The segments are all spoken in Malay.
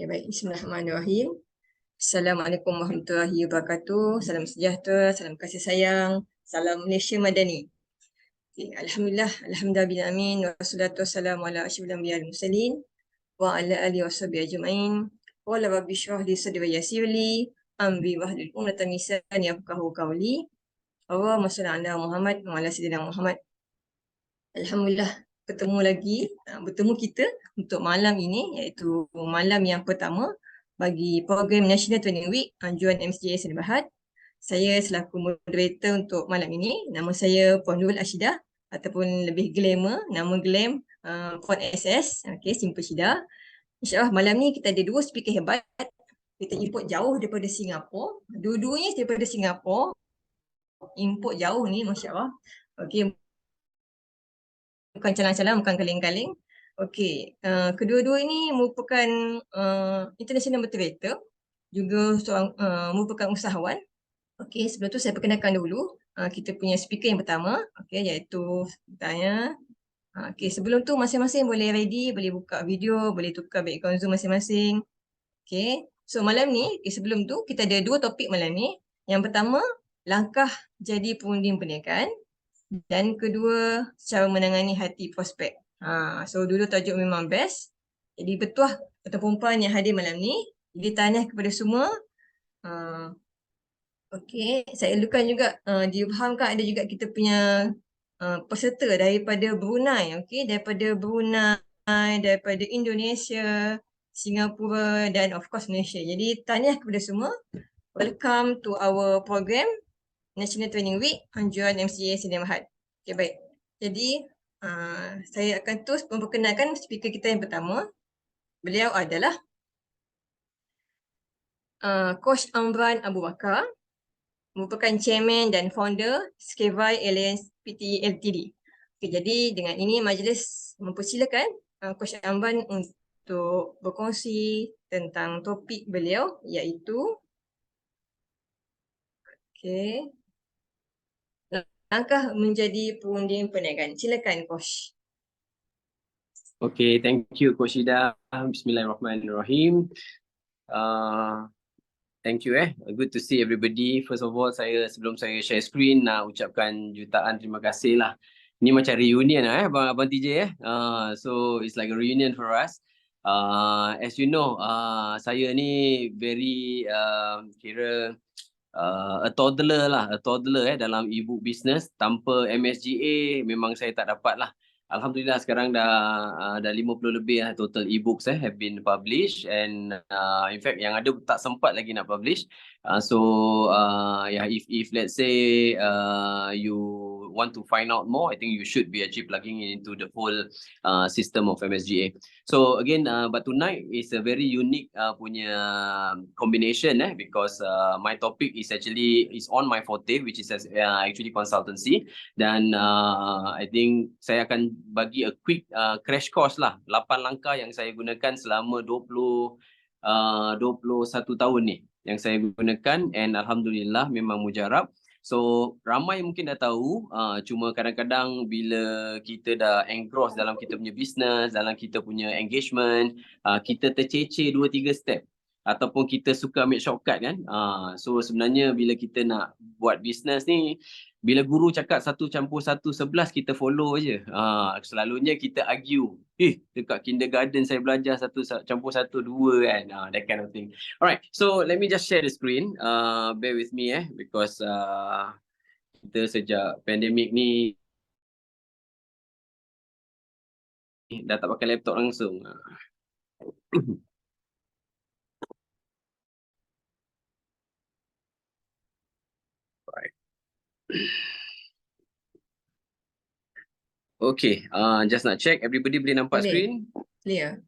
Okay, baik. Bismillahirrahmanirrahim. Assalamualaikum warahmatullahi wabarakatuh. Salam sejahtera, salam kasih sayang, salam Malaysia Madani. Okay, Alhamdulillah, alhamdulillah amin. Wassalatu wassalamu ala asyrafil anbiya'i wal mursalin wa ala alihi washabihi ajma'in. Qala rabbi shrah li sadri wa yassir li amri wahlul 'uqdatam min lisani yafqahu qawli. Allahumma shalli ala Muhammad wa ala sayyidina Muhammad. Alhamdulillah bertemu lagi, bertemu kita untuk malam ini, iaitu malam yang pertama bagi program National Training Week anjuran MSGA Sdn Bhd. Saya selaku moderator untuk malam ini. Nama saya Puan Nurul Ashidah ataupun lebih glamour, nama glam Puan SS, okay, simple Shida. InsyaAllah malam ni kita ada dua speaker hebat. Kita import jauh daripada Singapura. Dua-duanya daripada Singapura. Import jauh ni, Masya Allah. Okay, bukan calang-calang, bukan kaleng-kaleng. Okey, kedua-dua ini merupakan international motivator, juga seorang merupakan usahawan. Okey, sebelum tu saya perkenalkan dulu kita punya speaker yang pertama, okey, iaitu tanya. Okey, sebelum tu masing-masing boleh ready, boleh buka video, boleh tukar background Zoom masing-masing. Okey, so malam ni, sebelum tu kita ada dua topik malam ni. Yang pertama, langkah jadi pengundi perniagaan. Dan kedua, cara menangani hati prospek. So dulu tajuk memang best. Jadi bertuah atau perempuan yang hadir malam ni. Jadi tanya kepada semua. Okey, saya elokkan juga difahamkan ada juga kita punya peserta daripada Brunei. Okey, daripada Brunei, daripada Indonesia, Singapura dan of course Malaysia. Jadi tanya kepada semua. Welcome to our program National Training Week anjuran MSGA Sdn Bhd. Okay, baik. Jadi saya akan terus memperkenalkan speaker kita yang pertama. Beliau adalah Coach Amran Abu Bakar, merupakan chairman dan founder Skevai Alliance Pte Ltd. Okay, jadi dengan ini majlis mempersilakan Coach Amran untuk berkongsi tentang topik beliau, iaitu langkah menjadi pengundi perniagaan. Silakan, Coach. Okay, thank you, Coach Ida. Bismillahirrahmanirrahim. Thank you. Good to see everybody. First of all, sebelum saya share screen, nak ucapkan jutaan terima kasih lah. Ini macam reunion Abang TJ. So it's like a reunion for us. As you know, saya ni very kira a toddler dalam e-book business. Tanpa MSGA memang saya tak dapat lah. Alhamdulillah sekarang dah 50 lebih total e-books have been published, and in fact yang ada tak sempat lagi nak publish. If let's say you want to find out more, I think you should be actually plugging into the whole system of MSGA. So again, but tonight is a very unique punya combination because my topic is on my forte, which is actually consultancy. Dan I think saya akan bagi a quick crash course lah, 8 langkah yang saya gunakan selama 21 tahun ni yang saya gunakan, and alhamdulillah memang mujarab. So ramai mungkin dah tahu, cuma kadang-kadang bila kita dah engross dalam kita punya business, dalam kita punya engagement, kita terceceh 2-3 step ataupun kita suka ambil shortcut kan. So sebenarnya bila kita nak buat business ni, bila guru cakap 1+1=11, kita follow je. Selalunya kita argue. Dekat kindergarten saya belajar 1+1=2 kan. That kind of thing. Alright, so let me just share the screen. Bear with me because kita sejak pandemik ni dah tak pakai laptop langsung. Right. Okay, just nak check everybody boleh nampak screen? Clear.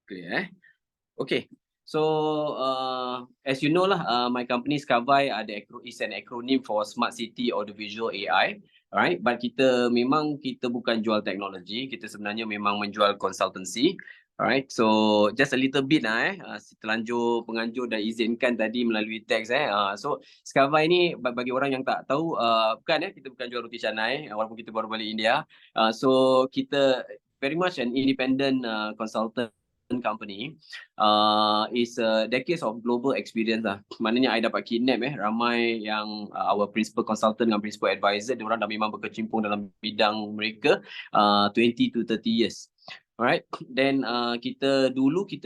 Clear Okay. So as you know lah, my company Skavai is an acronym for Smart City Audiovisual AI. Alright, but kita bukan jual teknologi, kita sebenarnya memang menjual consultancy. Alright, so just a little bit terlanjur penganjur dah izinkan tadi melalui teks So Skavai ni bagi orang yang tak tahu, kita bukan jual roti canai walaupun kita baru balik India. So kita very much an independent consultant company. Is decades of global experience lah. Maknanya I dapat kidnap ramai yang our principal consultant dengan principal advisor, diorang dah memang berkecimpung dalam bidang mereka 20 to 30 years. Alright, then kita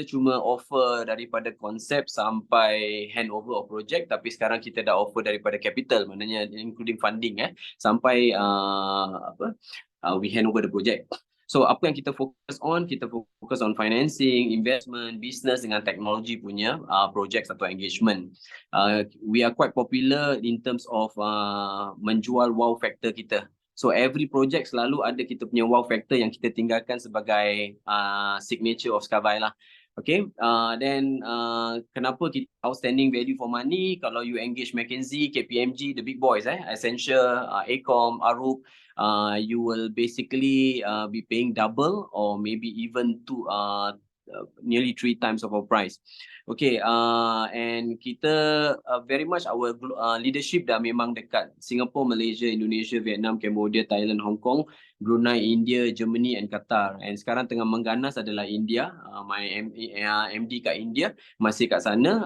cuma offer daripada konsep sampai handover of project, tapi sekarang kita dah offer daripada capital, maknanya including funding sampai we hand over the project. So apa yang kita fokus on? Kita fokus on financing, investment, business dengan teknologi punya projects atau engagement. We are quite popular in terms of menjual wow factor kita. So every project selalu ada kita punya wow factor yang kita tinggalkan sebagai signature of Skavai lah. Okay, then kenapa kita outstanding value for money? Kalau you engage McKinsey, KPMG, the big boys, Accenture, Acom, Arup, you will basically be paying double or maybe even nearly 3 times of our price. Okay, and kita very much our leadership dah memang dekat Singapore, Malaysia, Indonesia, Vietnam, Cambodia, Thailand, Hong Kong, Brunei, India, Germany and Qatar. And sekarang tengah mengganas adalah India. My MD kat India masih kat sana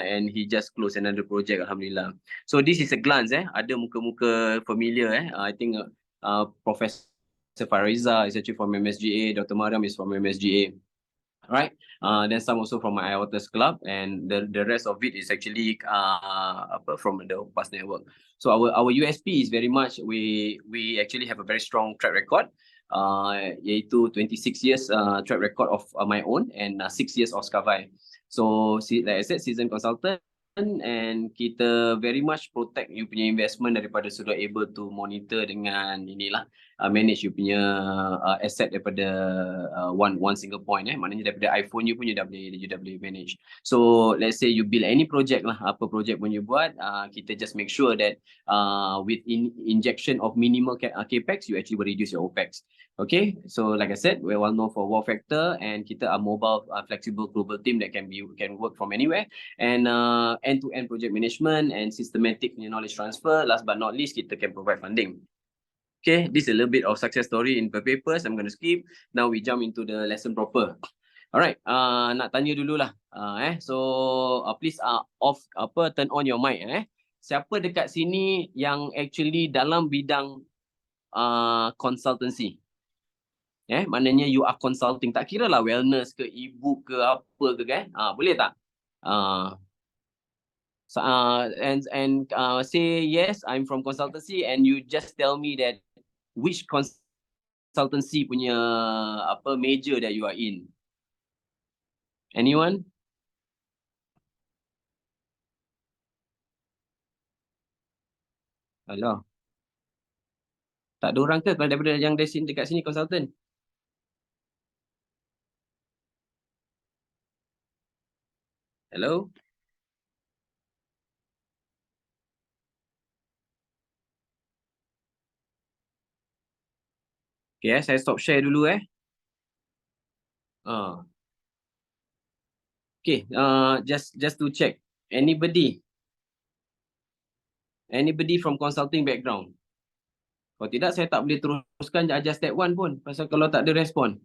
and he just closed another project, alhamdulillah. So this is a glance ada muka-muka familiar I think Professor Fariza is actually from MSGA, Dr. Mariam is from MSGA. Right, then some also from my IOTAS club, and the rest of it is actually from the Bus Network. So our USP is very much we actually have a very strong track record, iaitu 26 years track record of my own and 6 years of Skavai. So like I said, seasoned consultant, and kita very much protect you punya investment daripada sudah able to monitor dengan inilah manage you punya asset daripada one single point maknanya daripada iPhone you punya you dah boleh manage. So let's say you build any project lah, apa project pun you buat, kita just make sure that with injection of minimal capex you actually will reduce your OPEX. Okay, so like I said, we're well known for wow factor, and kita are mobile flexible global team that can work from anywhere, and end-to-end project management and systematic knowledge transfer. Last but not least, kita can provide funding. Okay, this is a little bit of success story in the papers. I'm going to skip. Now we jump into the lesson proper. Alright, nak tanya dululah. So please turn on your mic. Siapa dekat sini yang actually dalam bidang consultancy? Maknanya you are consulting. Tak kira lah wellness ke, e-book ke, apa ke kan? Boleh tak? Say yes, I'm from consultancy, and you just tell me that which consultancy punya major that you are in. Anyone? Alah. Tak ada orang ke kalau daripada yang dekat sini consultant? Hello? Okay, saya stop share dulu Okay, just to check. Anybody from consulting background? Kalau tidak, saya tak boleh teruskan ajar step 1 pun. Pasal kalau tak ada respon.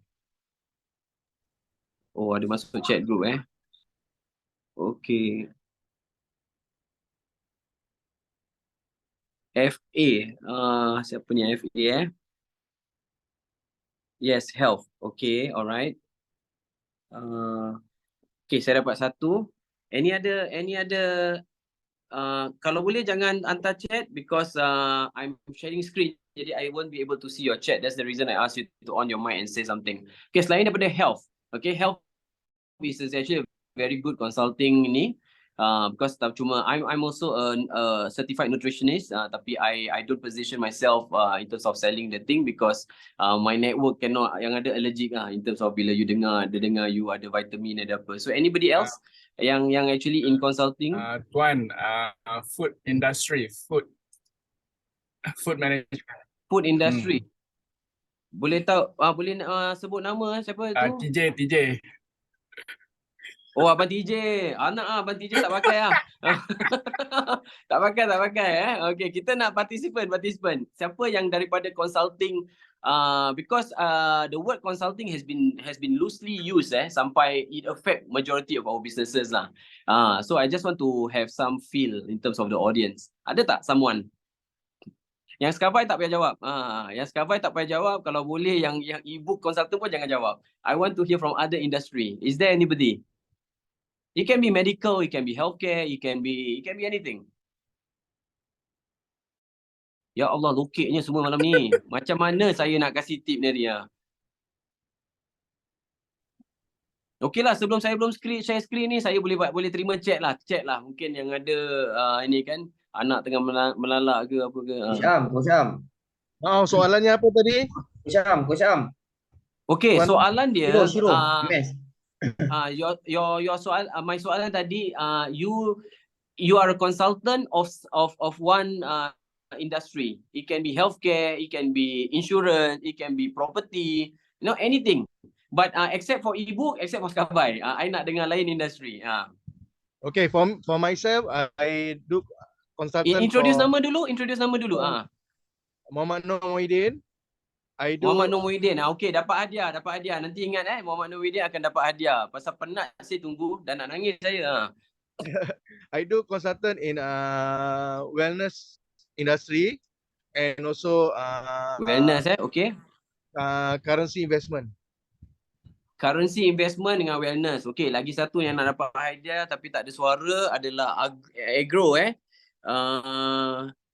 Oh, ada masuk chat group Okay. FA. Siapa ni FA Yes, health. Okay, alright. Okay, saya dapat satu. Any other kalau boleh jangan hantar chat because I'm sharing screen, jadi I won't be able to see your chat. That's the reason I asked you to on your mic and say something. Okay, selain daripada health, okay, health is actually a very good consulting ni. Because I'm also a certified nutritionist, tapi I don't position myself in terms of selling the thing because my network cannot, yang ada allergic in terms of bila you dengar you ada vitamin ada apa. So anybody else yang actually in consulting? Tuan, food industry, food management. Food industry. Boleh tahu boleh sebut nama siapa tu? TJ. Oh, Abang TJ. Anak Abang TJ tak pakai lah. Tak pakai Okay, kita nak participant. Siapa yang daripada consulting, because the word consulting has been loosely used sampai it affect majority of our businesses lah. So I just want to have some feel in terms of the audience. Ada tak someone? Yang Skavai tak payah jawab. Yang Skavai tak payah jawab. Kalau boleh yang e-book consultant pun jangan jawab. I want to hear from other industry. Is there anybody? It can be medical, it can be healthcare, it can be anything. Ya Allah, lokeknya semua malam ni. Macam mana saya nak kasih tip ni dia? Okeylah, sebelum share screen ni, saya boleh terima chat lah. Mungkin yang ada ini kan, anak tengah melalak ke apa ke. Coach Am. Soalannya apa tadi? Coach Am. Okey, Tuan- soalan dia, Shiro, MS. my soalan tadi, you are a consultant of one industry. It can be healthcare, it can be insurance, it can be property, anything. But except for e-book, except for Skavai, I nak dengar lain industry. Okay, for myself, I do consultant. Introduce for nama dulu. Muhammad Nur Muhyiddin. I do. Muhammad Nur Muhyiddin. Okey, dapat hadiah. Nanti ingat Muhammad Nur Muhyiddin akan dapat hadiah. Pasal penat saya tunggu dan nak nangis saya. I do consultant in wellness industry and also Wellness okey. currency investment. Currency investment dengan wellness. Okey, lagi satu yang nak dapat hadiah tapi tak ada suara adalah agro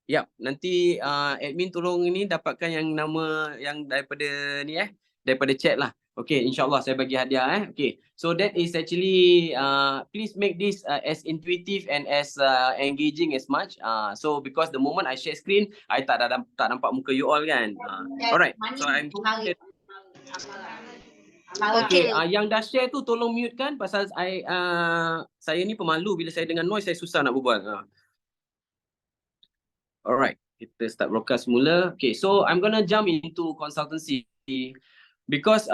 Yap, nanti admin tolong ini dapatkan yang nama yang daripada ni daripada chat lah. Okay, insyaAllah saya bagi hadiah Okay, so that is actually please make this as intuitive and as engaging as much. So because the moment I share screen, I tak nampak muka you all kan. Alright, so I'm Okay, yang dah share tu tolong mute kan pasal saya ni pemalu bila saya dengan noise saya susah nak berbual. Alright, kita start broadcast semula. Okay, so I'm gonna jump into consultancy because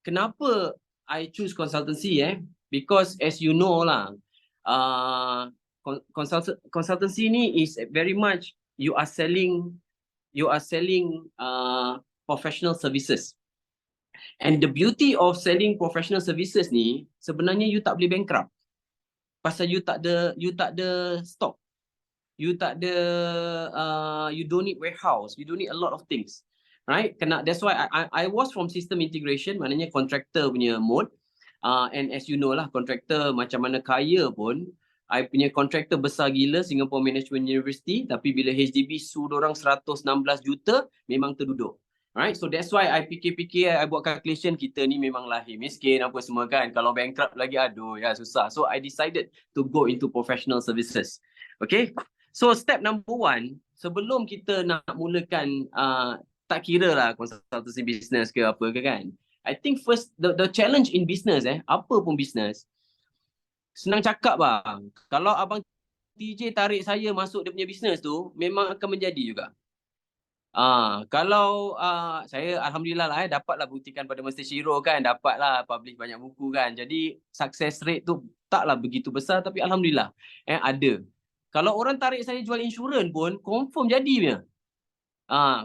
kenapa I choose consultancy because as you know lah, consultancy ni is very much you are selling professional services. And the beauty of selling professional services ni sebenarnya you tak boleh bankrupt pasal you tak ada stock. You tak ada, you don't need warehouse, you don't need a lot of things, right? That's why I was from system integration, maknanya contractor punya mode, and as you know lah, contractor macam mana kaya pun, I punya contractor besar gila, Singapore Management University, tapi bila HDB sue orang 116 juta, memang terduduk. Right, so that's why I fikir-fikir, I buat calculation, kita ni memang lahir miskin apa semua kan, kalau bankrupt lagi aduh ya susah. So I decided to go into professional services. Okay. So step number 1, sebelum kita nak mulakan tak kira lah consultancy business ke apa ke kan. I think first the challenge in business apa pun business. Senang cakap bang. Kalau abang TJ tarik saya masuk dia punya business tu memang akan menjadi juga. Kalau saya alhamdulillah lah dapatlah buktikan pada Mr. Shiro kan, dapatlah publish banyak buku kan. Jadi success rate tu taklah begitu besar tapi alhamdulillah ada. Kalau orang tarik saya jual insurans pun confirm jadi punya.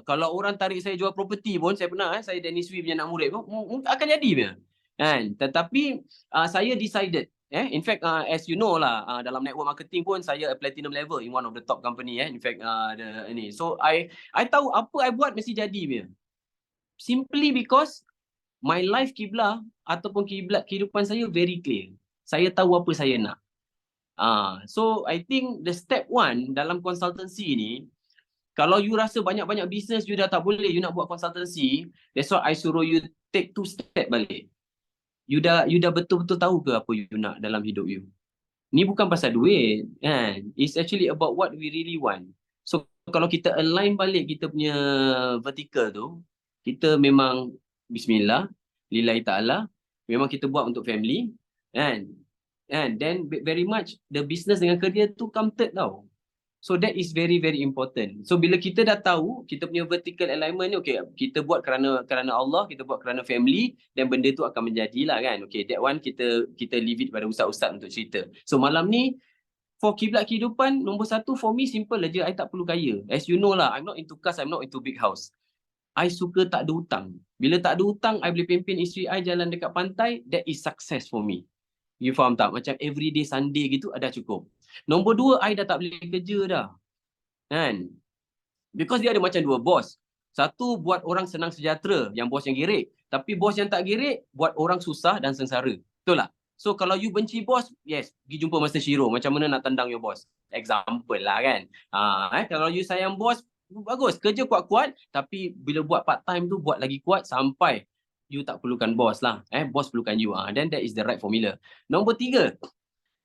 Kalau orang tarik saya jual property pun saya pernah saya Dennis Wee punya anak murid pun akan jadi punya. Kan? Tetapi saya decided in fact as you know lah dalam network marketing pun saya a platinum level in one of the top company in fact ini. So I tahu apa I buat mesti jadi punya. Simply because my life kiblah ataupun kiblat kehidupan saya very clear. Saya tahu apa saya nak. So I think the step 1 dalam consultancy ni, kalau you rasa banyak-banyak business you dah tak boleh, you nak buat consultancy, that's why I suruh you take 2 step balik. You dah betul-betul tahu ke apa you nak dalam hidup you? Ni bukan pasal duit kan. It's actually about what we really want. So kalau kita align balik kita punya vertical tu, kita memang bismillah, lillahi ta'ala, memang kita buat untuk family kan. And then very much the business dengan career tu come third tau. So that is very very important. So bila kita dah tahu kita punya vertical alignment ni, okay, kita buat kerana Allah, kita buat kerana family, dan benda tu akan menjadilah kan. Okay, that one kita leave it pada ustaz-ustaz untuk cerita. So malam ni for kiblat kehidupan, nombor satu for me simple aja, I tak perlu kaya. As you know lah, I'm not into cars, I'm not into big house. I suka tak ada hutang. Bila tak ada hutang, I boleh pimpin isteri I jalan dekat pantai, that is success for me. You faham tak? Macam everyday Sunday gitu, dah cukup. Nombor dua, I dah tak boleh kerja dah. Kan? Because dia ada macam dua bos. Satu buat orang senang sejahtera, yang bos yang gerik. Tapi bos yang tak gerik, buat orang susah dan sengsara. Betul tak? So kalau you benci bos, yes, pergi jumpa Master Shiro. Macam mana nak tendang your boss? Example lah kan. Kalau you sayang bos, bagus. Kerja kuat-kuat. Tapi bila buat part time tu, buat lagi kuat sampai you tak perlukan bos lah. Bos perlukan you. Then that is the right formula. Nombor tiga,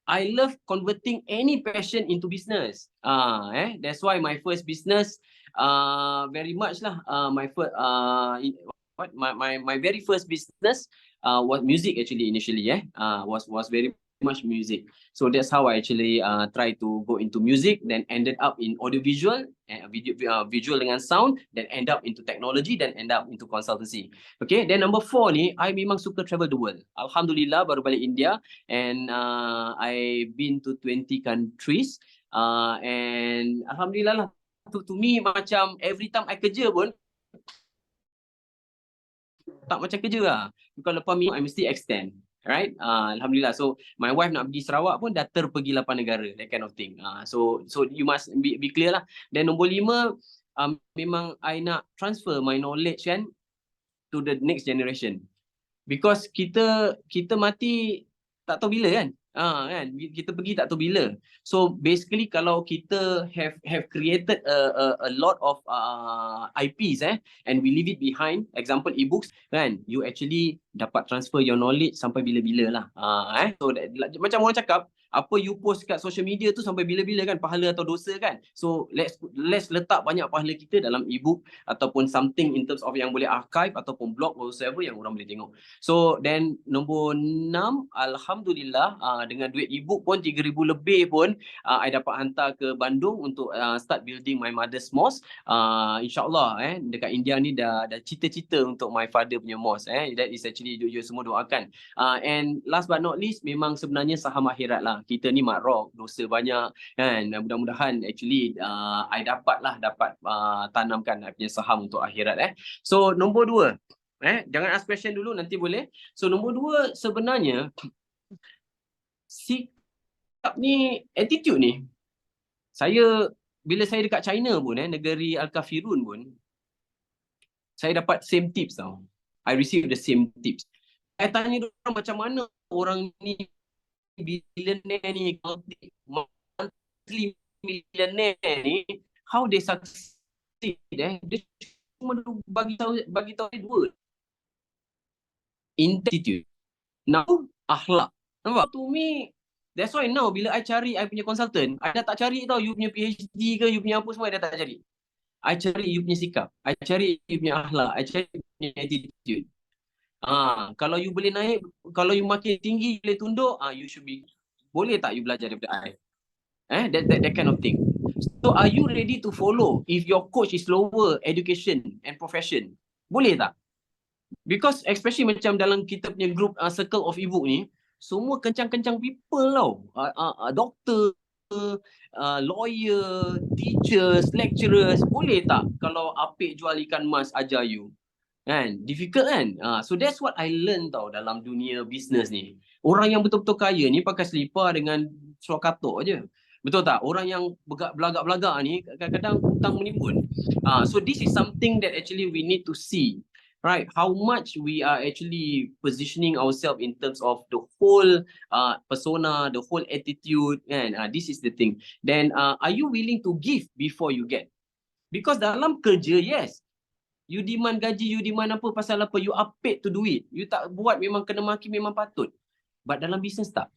I love converting any passion into business. That's why my first business, very much lah. My very first business was music actually initially. Was very much music. So that's how I actually try to go into music, then ended up in audiovisual, visual dengan sound, then end up into technology, then end up into consultancy. Okay, then number 4 ni, I memang suka travel the world. Alhamdulillah baru balik India, and I've been to 20 countries, and Alhamdulillah lah. To me macam every time I kerja pun tak macam kerja lah. Kalau lepas minggu I mesti extend. Right? Alhamdulillah. So my wife nak pergi Sarawak pun dah terpergi 8 negara, that kind of thing. So you must be clear lah. Dan nombor 5, memang I nak transfer my knowledge kan to the next generation. Because kita mati tak tahu bila kan. Kan kita pergi tak tahu bila. So basically kalau kita have created a lot of IPs and we leave it behind, example ebooks kan, you actually dapat transfer your knowledge sampai bila-bila lah. So macam orang cakap, apa you post kat social media tu sampai bila-bila kan, pahala atau dosa kan. So let's letak banyak pahala kita dalam ebook ataupun something in terms of yang boleh archive ataupun blog whatsoever yang orang boleh tengok. So then nombor 6, Alhamdulillah dengan duit ebook pun 3,000 lebih pun I dapat hantar ke Bandung untuk start building my mother's mosque. InsyaAllah dekat India ni dah cita-cita untuk my father punya mosque. That is actually you semua doakan. And last but not least, memang sebenarnya saham akhirat lah. Kita ni makrok, dosa banyak kan. Mudah-mudahan actually I dapat tanamkan I punya saham untuk akhirat. So nombor 2, jangan ask question dulu, nanti boleh. So nombor 2 sebenarnya sikap ni, attitude ni. Bila saya dekat China pun, negeri Al-Kafirun pun, saya dapat same tips tau. I receive the same tips. Saya tanya diorang macam mana orang ni billionaire ni, monthly millionaire ni, how they succeed. Dia cuma bagi tahu dua. Attitude. Now, akhlak. Nampak? To me, that's why now bila I cari I punya consultant, I dah tak cari tau you punya PhD ke, you punya apa semua, I dah tak cari. I cari you punya sikap, I cari you punya akhlak, I cari you punya attitude. Kalau you boleh naik, kalau you makin tinggi boleh tunduk, you should be, boleh tak you belajar daripada I? That kind of thing. So are you ready to follow if your coach is lower education and profession? Boleh tak? Because especially macam dalam kita punya group circle of ebook ni, semua kencang-kencang people tau. Doktor, lawyer, teachers, lecturers. Boleh tak kalau Apik jual ikan mas ajar you? Kan? Difficult kan? So that's what I learn tau dalam dunia business ni. Orang yang betul-betul kaya ni pakai selipar dengan surat katok aje. Betul tak? Orang yang belagak-belagak ni kadang-kadang hutang menimbun. So this is something that actually we need to see. Right? How much we are actually positioning ourselves in terms of the whole persona, the whole attitude. Kan? This is the thing. Then are you willing to give before you get? Because dalam kerja, yes, you demand gaji, you demand apa, pasal apa, you are paid to do it. You tak buat memang kena maki, memang patut. But dalam business tak.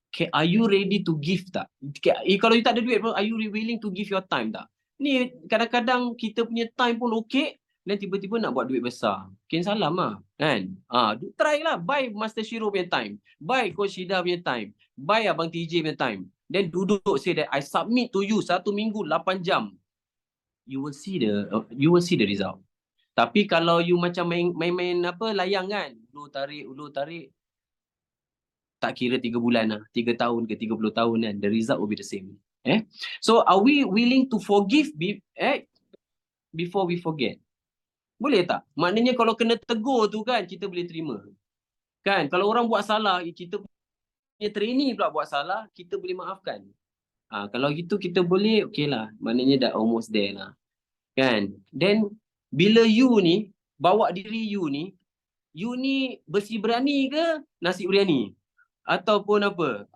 Okay, are you ready to give tak? Kalau you tak ada duit, are you willing to give your time tak? Ni kadang-kadang kita punya time pun okay, dan tiba-tiba nak buat duit besar. Mungkin salam lah. Kan? Try lah. Buy Master Shiro punya time. Buy Coach Shida punya time. Buy Abang TJ punya time. then duduk say that I submit to you 1 minggu 8 jam, you will see the result. Tapi kalau you macam main apa layang kan, ulur tarik, tak kira 3 bulan lah, 3 tahun ke 30 tahun kan, the result will be the same. So are we willing to forgive before we forget? Boleh tak? Maknanya kalau kena tegur tu kan, kita boleh terima. Kan? Kalau orang buat salah, kita punya trainee pula buat salah, kita boleh maafkan. Kalau gitu kita boleh, okay lah. Maknanya dah almost there lah. Kan? Then, bila you ni, bawa diri you ni besi berani ke nasi biryani? Ataupun apa?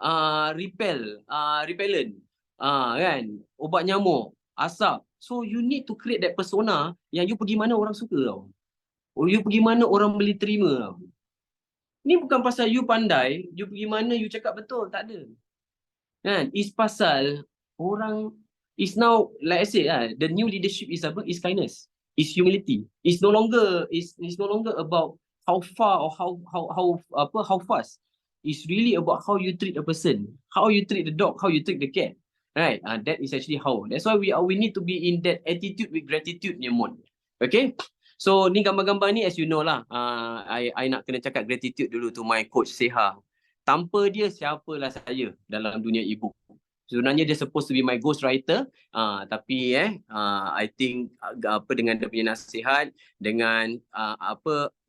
Repellent. Kan? Ubat nyamuk, asap. So, you need to create that persona yang you pergi mana orang suka tau. You pergi mana orang boleh terima tau. Ni bukan pasal you pandai, you pergi mana you cakap betul, tak ada. Kan? Is pasal orang is now, like I said, the new leadership is apa? Is kindness, is humility. It's no longer about how far or how fast. It's really about how you treat a person, how you treat the dog, how you treat the cat. Right? That is actually how. That's why we need to be in that attitude with gratitude ni mode. Okay? So ni gambar-gambar ni as you know lah. I nak kena cakap gratitude dulu to my coach Seha. Tanpa dia siapalah saya dalam dunia e-book. Sebenarnya dia supposed to be my ghostwriter, tapi I think apa dengan dia punya nasihat, dengan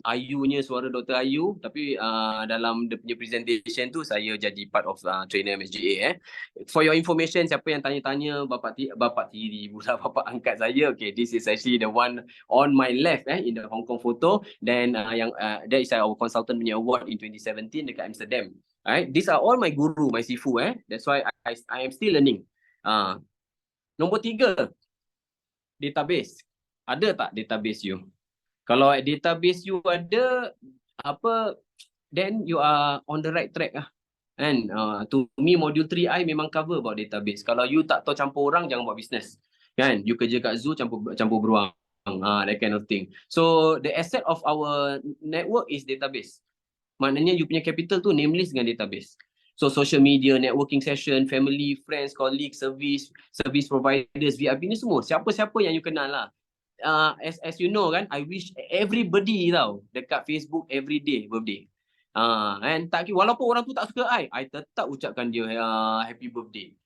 Ayu-nya, suara Dr. Ayu, tapi dalam dia punya presentation tu saya jadi part of trainer MSGA. For your information, siapa yang tanya-tanya bapa tiri pula bapa angkat saya, okay, this is actually the one on my left in the Hong Kong photo. Then that is our consultant punya award in 2017 dekat Amsterdam. Alright, these are all my guru, my sifu. That's why I am still learning. Nombor 3, database. Ada tak database you? Kalau database you ada, then you are on the right track lah. And to me, module 3I memang cover about database. Kalau you tak tahu campur orang, jangan buat business. Kan? You kerja kat zoo, campur beruang. That kind of thing. So, the asset of our network is database. Maknanya you punya capital tu name list dengan database. So social media, networking session, family, friends, colleagues, service providers, VIP ni semua. Siapa-siapa yang you kenal lah. As you know kan, I wish everybody tau dekat Facebook everyday birthday. And tak, walaupun orang tu tak suka I tetap ucapkan dia happy birthday.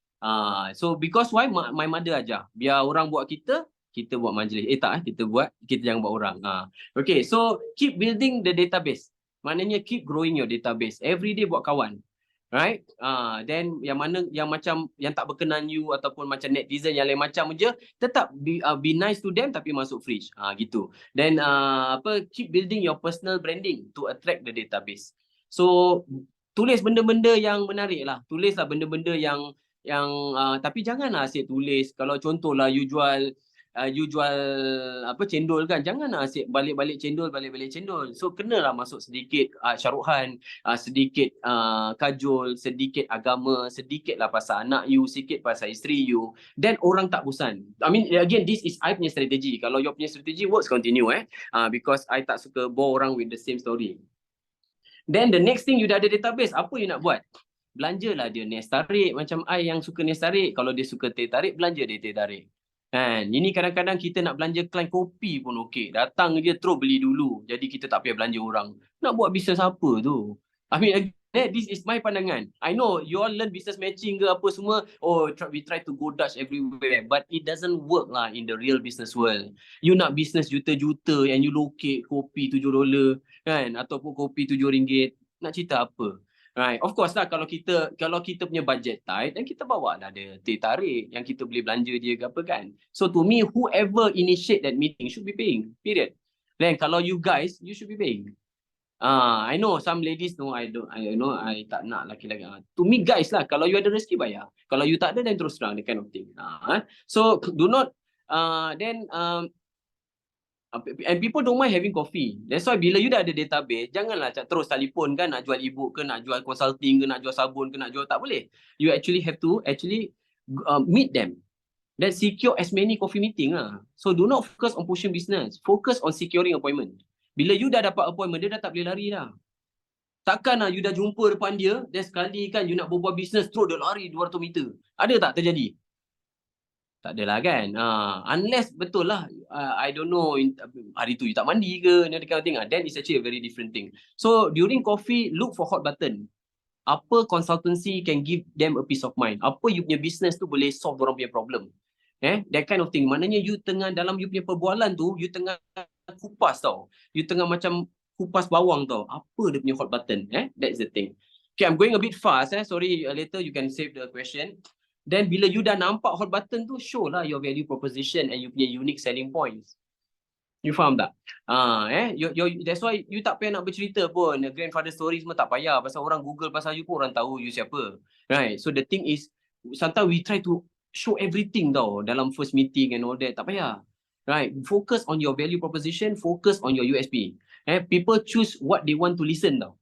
So because why? My mother ajar. Biar orang buat kita buat majlis. Kita jangan buat orang. Okay, so keep building the database. Maknanya keep growing your database. Every day buat kawan. Right? Then yang mana yang macam yang tak berkenan you ataupun macam netizen yang lain macam je, tetap be nice to them tapi masuk fridge. Gitu. Then keep building your personal branding to attract the database. So tulis benda-benda yang menarik lah. Tulislah benda-benda yang tapi janganlah asyik tulis. Kalau contohlah you jual cendol kan, janganlah asyik balik-balik cendol. So kenalah masuk sedikit syaruhan, sedikit kajol, sedikit agama, sedikitlah pasal anak you, sedikit pasal isteri you, then orang tak bosan. I mean again, this is I punya strategi. Kalau you punya strategi works, continue because I tak suka bore orang with the same story. Then the next thing, you dah ada database, apa you nak buat? Belanjalah dia nes tarik, macam I yang suka nes tarik. Kalau dia suka teh tarik, belanja dia teh tarik. Kan? Ini kadang-kadang kita nak belanja client kopi pun okey. Datang je terus beli dulu. Jadi kita tak payah belanja orang. Nak buat bisnes apa tu? I mean, this is my pandangan. I know you all learn business matching ke apa semua. We try to go Dutch everywhere. But it doesn't work lah in the real business world. You nak business juta-juta and you locate kopi $7 kan? Ataupun kopi RM7. Nak cerita apa? Right. Of course lah, kalau kita punya budget tight, dan kita bawa lah ada teh tarik yang kita boleh belanja dia ke apa kan. So to me, whoever initiate that meeting should be paying. Period. Then kalau you guys, you should be paying. I know some ladies know I tak nak laki-laki. To me guys lah, kalau you ada rezeki bayar. Kalau you tak ada, then terus terang, that kind of thing. So do not and people don't mind having coffee. That's why bila you dah ada database, janganlah terus telefon kan, nak jual e-book ke, nak jual consulting ke, nak jual sabun ke, nak jual, tak boleh. You actually have to meet them. Then secure as many coffee meeting lah. So do not focus on pushing business. Focus on securing appointment. Bila you dah dapat appointment, dia dah tak boleh lari dah. Takkan lah you dah jumpa depan dia, dan sekali kan you nak berbual bisnes, terus dia lari 200 meter. Ada tak terjadi? Tak adalah kan. Unless betul lah, I don't know, hari tu you tak mandi ke, ni kind of thing. Then it's actually a very different thing. So during coffee, look for hot button. Apa consultancy can give them a peace of mind? Apa you punya business tu boleh solve orang punya problem? That kind of thing. Maknanya you tengah dalam you punya perbualan tu, you tengah kupas tau. You tengah macam kupas bawang tau. Apa dia punya hot button? That's the thing. Okay, I'm going a bit fast. Sorry, later you can save the question. Then bila you dah nampak hot button tu, show lah your value proposition and you punya unique selling points. You faham tak? That's why you tak payah nak bercerita pun. Grandfather story semua tak payah. Pasal orang Google pasal you pun orang tahu you siapa. Right? So the thing is, sometimes we try to show everything tau dalam first meeting and all that. Tak payah. Right? Focus on your value proposition. Focus on your USP. People choose what they want to listen tau.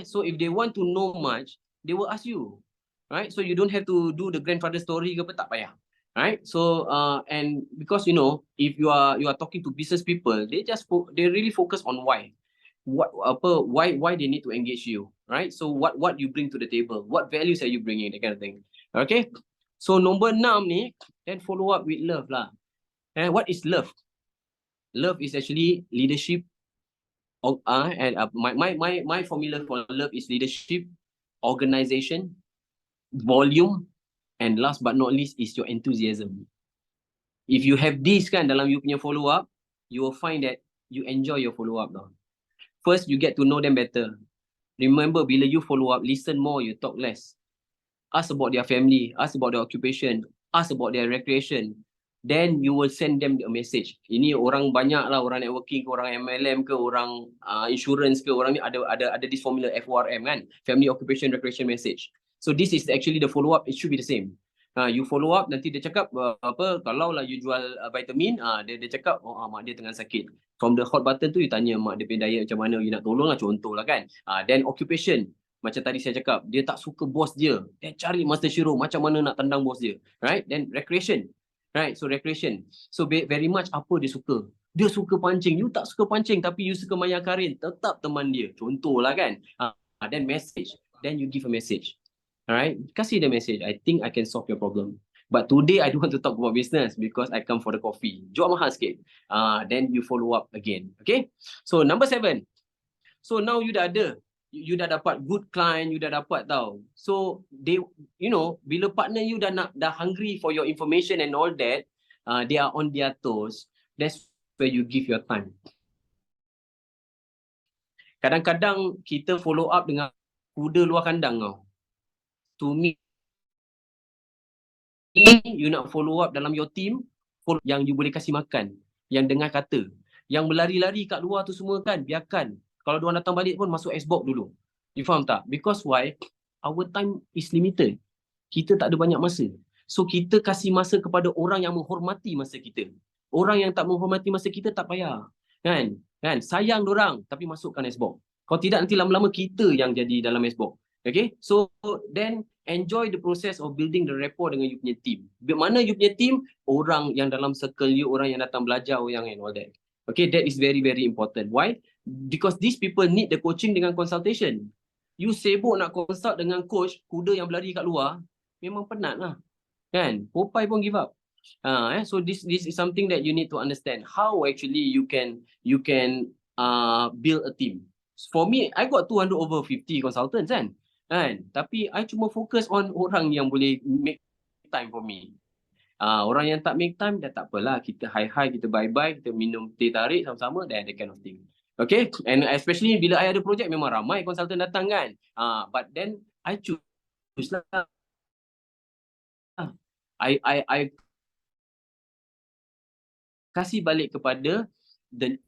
So if they want to know much, they will ask you. Right? So you don't have to do the grandfather story ke apa, tak payah. Right? So and because if you are talking to business people, they really focus on why. Why they need to engage you, right? So what you bring to the table, what values are you bringing, that kind of thing. Okay? So number 6 ni, then follow up with love lah. And what is love? Love is actually leadership. And my formula for love is leadership, organization, volume, and last but not least is your enthusiasm. If you have this kan dalam you punya follow up, you will find that you enjoy your follow up now. First, you get to know them better. Remember, bila you follow up, listen more, you talk less. Ask about their family, ask about their occupation, ask about their recreation. Then you will send them a message. Ini orang banyak lah, orang networking ke, orang MLM ke, orang insurance ke, orang ni ada this formula FORM kan, family, occupation, recreation, message. So this is actually the follow up. It should be the same. You follow up, nanti dia cakap kalau lah you jual vitamin, dia cakap mak dia tengah sakit. From the hot button tu you tanya mak dia punya diet macam mana, you nak tolong lah, contoh lah kan. Then occupation, macam tadi saya cakap, dia tak suka bos dia, dia cari master shiro macam mana nak tendang bos dia, right? Then recreation, right? So recreation, so very much apa dia suka. Dia suka pancing, you tak suka pancing tapi you suka maya karin, tetap teman dia, contoh lah kan. Then message, then you give a message. Alright, kasih the message. I think I can solve your problem. But today I don't want to talk about business because I come for the coffee. Jual mahal sikit. Then you follow up again. Okay. So number 7. So now you dah ada. You dah dapat good client. You dah dapat tau. So they, bila partner you dah hungry for your information and all that, they are on their toes. That's where you give your time. Kadang-kadang kita follow up dengan kuda luar kandang tau. To me, you nak follow up dalam your team, yang you boleh kasih makan, yang dengar kata, yang berlari-lari kat luar tu semua kan, biarkan. Kalau diorang datang balik pun masuk Xbox dulu. You faham tak? Because why? Our time is limited. Kita tak ada banyak masa. So kita kasih masa kepada orang yang menghormati masa kita. Orang yang tak menghormati masa kita tak payah. Kan? Sayang diorang tapi masukkan Xbox. Kalau tidak nanti lama-lama kita yang jadi dalam Xbox. Okay, so then enjoy the process of building the rapport dengan you punya team. Mana you punya team? Orang yang dalam circle you, orang yang datang belajar, orang and all that. Okay, that is very, very important. Why? Because these people need the coaching dengan consultation. You sibuk nak consult dengan coach, kuda yang berlari kat luar, memang penat lah. Kan? Popeye pun give up. So this is something that you need to understand. How actually you can build a team. For me, I got 250 consultants kan. Tapi I cuma fokus on orang yang boleh make time for me. Orang yang tak make time, dah tak apalah. Kita hi-hi, kita bye-bye, kita minum teh tarik sama-sama, dan that kind of thing. Okay, and especially bila I ada projek, memang ramai consultant datang kan. But then I choose lah. I kasih balik kepada the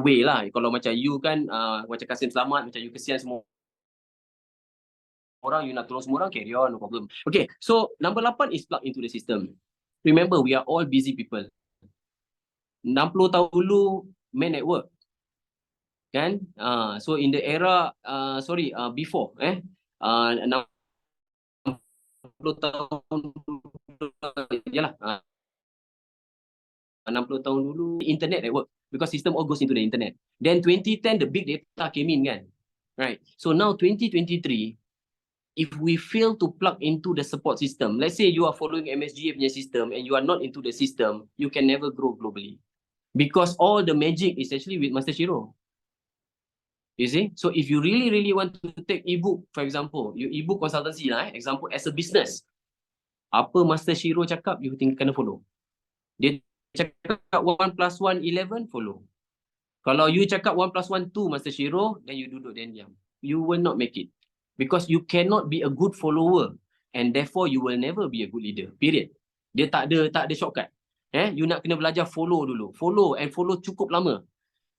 way lah. Kalau macam you kan, macam Kasim selamat, macam you kesian semua orang, you nak tolong semua orang, carry on, no problem. Okay, so number 8 is plug into the system. Remember, we are all busy people. 60 tahun dulu, men at work. Kan? So in the era, before, 60 tahun, yalah, 60 tahun dulu, internet network, because system all goes into the internet. Then 2010, the big data came in kan. Right. So now 2023, if we fail to plug into the support system, let's say you are following MSGA punya system and you are not into the system, you can never grow globally. Because all the magic is actually with Master Shiro. You see? So if you really want to take ebook, for example, you ebook consultancy lah, example as a business. Apa Master Shiro cakap, you kena follow. Dia cakap 1 plus 1, 11, follow. Kalau you cakap 1 plus 1, 2, Master Shiro, then you duduk dan diam. You will not make it. Because you cannot be a good follower and therefore you will never be a good leader. Period. Dia tak ada shortcut. You nak kena belajar follow dulu. Follow and follow cukup lama.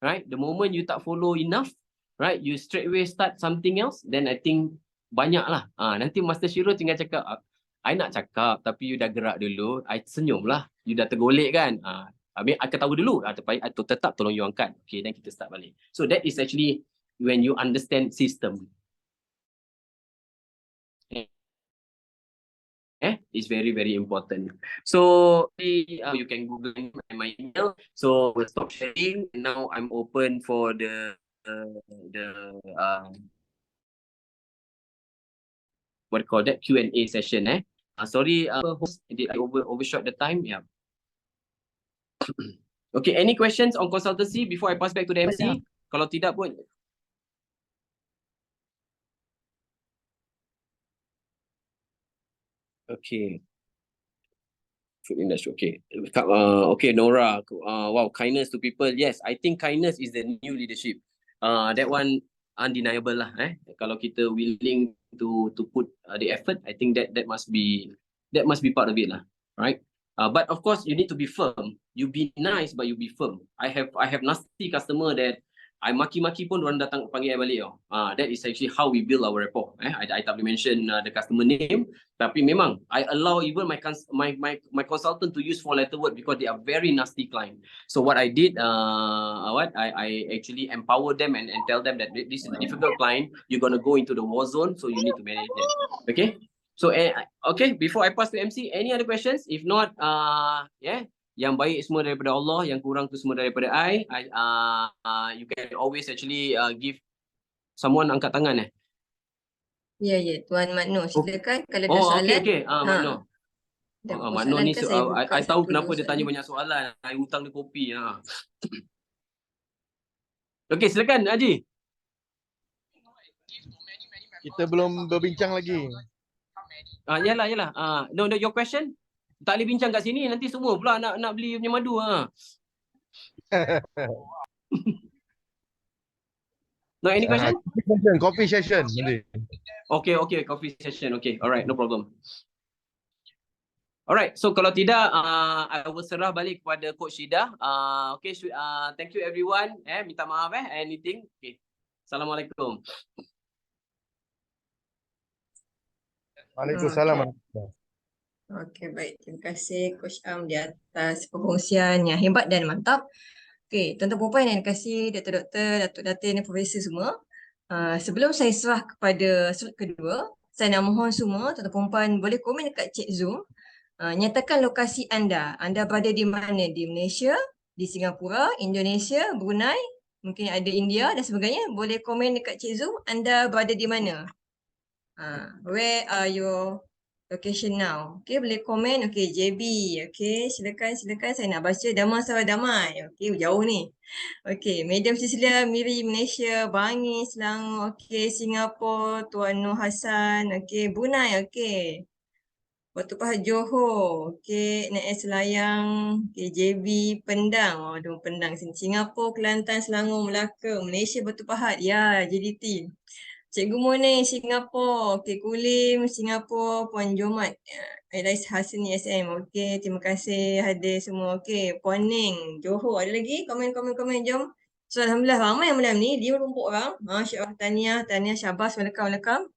Right? The moment you tak follow enough, right, you straight away start something else, then I think banyak lah. Nanti Master Shiro tinggal cakap, I nak cakap tapi you dah gerak dulu, I senyum lah. You dah tergolek kan. I ketawa dulu, tetap tolong you angkat. Okay, then kita start balik. So that is actually when you understand system. It's very important. So you can Google my email. So we'll stop sharing. Now I'm open for the what do you call that, Q&A session. Sorry, host, did I overshot the time? Yeah. Okay, any questions on consultancy before I pass back to the MC? Kalau tidak pun. Okay. Food industry. Okay. Okay, Nora. Wow, kindness to people. Yes, I think kindness is the new leadership. That one undeniable lah. Kalau kita willing to put the effort, I think that must be part of it lah. Right? But of course, you need to be firm. You be nice, but you be firm. I have nasty customer that I maki-maki pun orang datang panggil I balik. That is actually how we build our rapport. I tak boleh mention the customer name, tapi memang I allow even my consultant to use 4-letter word because they are very nasty client. So what I did, I actually empower them and tell them that this is a difficult client. You're gonna go into the war zone, so you need to manage them. Okay. So okay, before I pass to MC, any other questions? If not, yeah. Yang baik semua daripada Allah, yang kurang tu semua daripada I. You can always actually give someone angkat tangan. Ya, Tuan Makno, silakan kalau ada soalan. Okay. Makno. Makno ni, I tahu kenapa dia tanya banyak soalan. I hutang dia kopi. Okay, silakan Haji. Kita belum berbincang lagi. Yalah. No, your question? Tak boleh bincang kat sini, nanti semua pula nak beli punya madu. No, any question? Coffee session. Okay, coffee session. Okay, alright, no problem. Alright, so kalau tidak, I will serah balik kepada Coach Shida. Okay, thank you everyone. Minta maaf anything. Okay, Assalamualaikum. Waalaikumsalam. Okey, baik. Terima kasih Coach Am di atas perkongsian yang hebat dan mantap. Okey, tuan-tuan puan yang dikasihi doktor-doktor, datuk-datin dan profesor semua. Sebelum saya serah kepada slot kedua, saya nak mohon semua tuan-tuan puan boleh komen dekat chat Zoom. Nyatakan lokasi anda. Anda berada di mana? Di Malaysia, di Singapura, Indonesia, Brunei, mungkin ada India dan sebagainya. Boleh komen dekat chat Zoom. Anda berada di mana? Where are your location now? Okay, boleh komen. Okay, JB. Okay, silakan. Saya nak baca Damai Sarawak Damai. Okay, jauh ni. Okay, Madam Cecilia Miri Malaysia, Bangi, Selangor. Okay, Singapura, Tuan Nur Hassan. Okay, Brunei. Okay. Batu Pahat Johor. Okay, NS Selayang. Okay, JB Pendang. Aduh, Pendang sini. Singapura, Kelantan, Selangor, Melaka. Malaysia, Batu Pahat. Ya, JDT. Cikgu Moni, Singapura. Okey, Kulim, Singapura, Puan Jomat. Elais Hasani SM. Okey, terima kasih hadir semua. Okey, Puan Ning, Johor. Ada lagi? Komen, jom. So, Alhamdulillah ramai malam ni, 54 orang. Masya Allah, tahniah, syabas, welcome.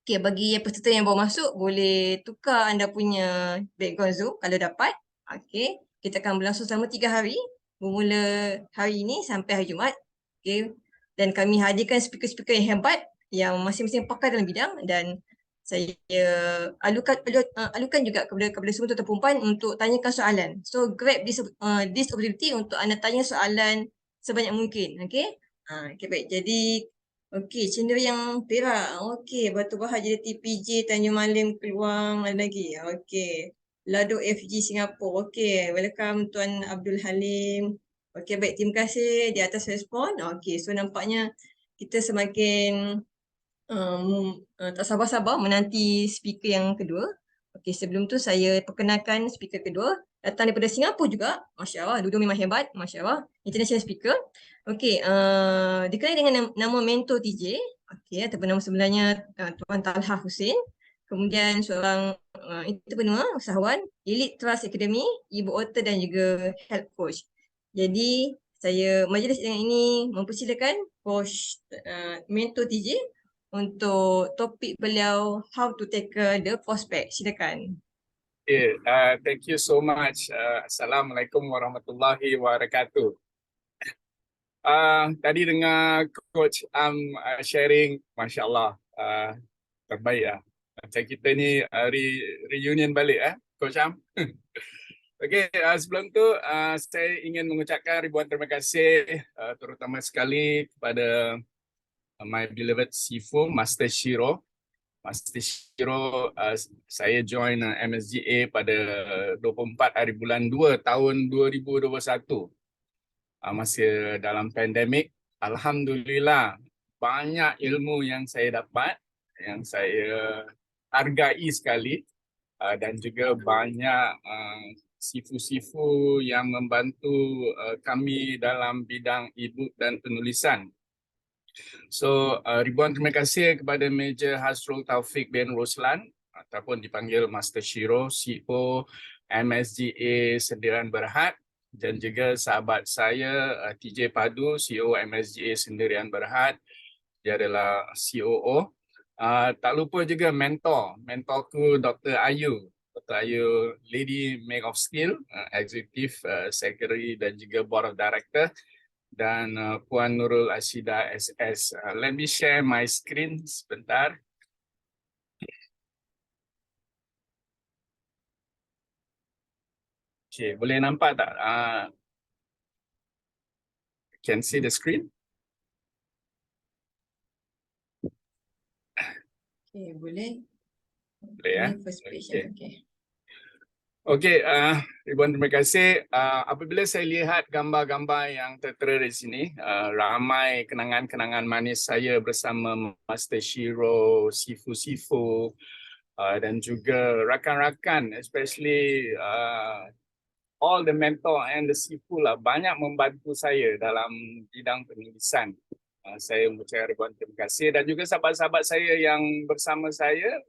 Okey, bagi peserta yang baru masuk, boleh tukar anda punya background Zoom kalau dapat. Okey, kita akan berlangsung selama 3 hari. Bermula hari ini sampai hari Jumaat. Okey. Dan kami hadirkan speaker-speaker yang hebat yang masing-masing pakar dalam bidang dan saya alukan juga kepada semua tuan-tuan perempuan untuk tanyakan soalan. So grab this opportunity untuk anda tanya soalan sebanyak mungkin. Okay? Okay, baik. Jadi, okay, cenderia yang Perak. Okay, Batu Bahar jadi TPJ, Tanjung Malim, Keluang, ada lagi. Okay. Lado FG Singapura. Okay, welcome Tuan Abdul Halim. Okay, baik. Terima kasih di atas respon. Okay, so nampaknya kita semakin tak sabar-sabar menanti speaker yang kedua. Okey, sebelum tu saya perkenalkan speaker kedua. Datang daripada Singapura juga. Masya Allah, dua-dua memang hebat. Masya Allah, international speaker. Okey, dikenali dengan nama Mentor TJ. Okey, ataupun nama sebenarnya Tuan Talha Hussein. Kemudian seorang entrepreneur, usahawan, Elite Trust Academy, ibu author dan juga health coach. Jadi, majlis yang ini mempersilakan coach Mentor TJ untuk topik beliau how to tackle the prospect. Silakan. Okay, thank you so much. Assalamualaikum warahmatullahi wabarakatuh. Tadi dengar Coach sharing, Masya Allah, terbaik lah. Macam kita ni reunion balik Coach Am. Okay, sebelum tu saya ingin mengucapkan ribuan terima kasih terutama sekali kepada my beloved Sifu, Master Shiro. Master Shiro, saya join MSGA pada 24 hari bulan 2 tahun 2021. Masa dalam pandemik, Alhamdulillah banyak ilmu yang saya dapat, yang saya hargai sekali, dan juga banyak sifu-sifu yang membantu kami dalam bidang e-book dan penulisan. So, ribuan terima kasih kepada Major Hasrul Taufik bin Roslan ataupun dipanggil Master Shiro, CEO MSGA Sendirian Berhad, dan juga sahabat saya TJ Padu, CEO MSGA Sendirian Berhad. Dia adalah COO. Tak lupa juga mentorku Dr. Ayu. Dr. Ayu, Lady Make of Skill, Executive Secretary dan juga Board of Director. Dan Puan Nurul Ashida SS. Let me share my screen sebentar. Okay, boleh nampak tak? Can see the screen? Okay, boleh. Boleh ya? First page. Okay. Okay. Okey, ribuan terima kasih. Apabila saya lihat gambar-gambar yang tertera di sini, ramai kenangan-kenangan manis saya bersama Master Shiro, Sifu-Sifu, dan juga rakan-rakan, especially all the mentor and the Sifu lah, banyak membantu saya dalam bidang penulisan. Saya mengucapkan ribuan terima kasih dan juga sahabat-sahabat saya yang bersama saya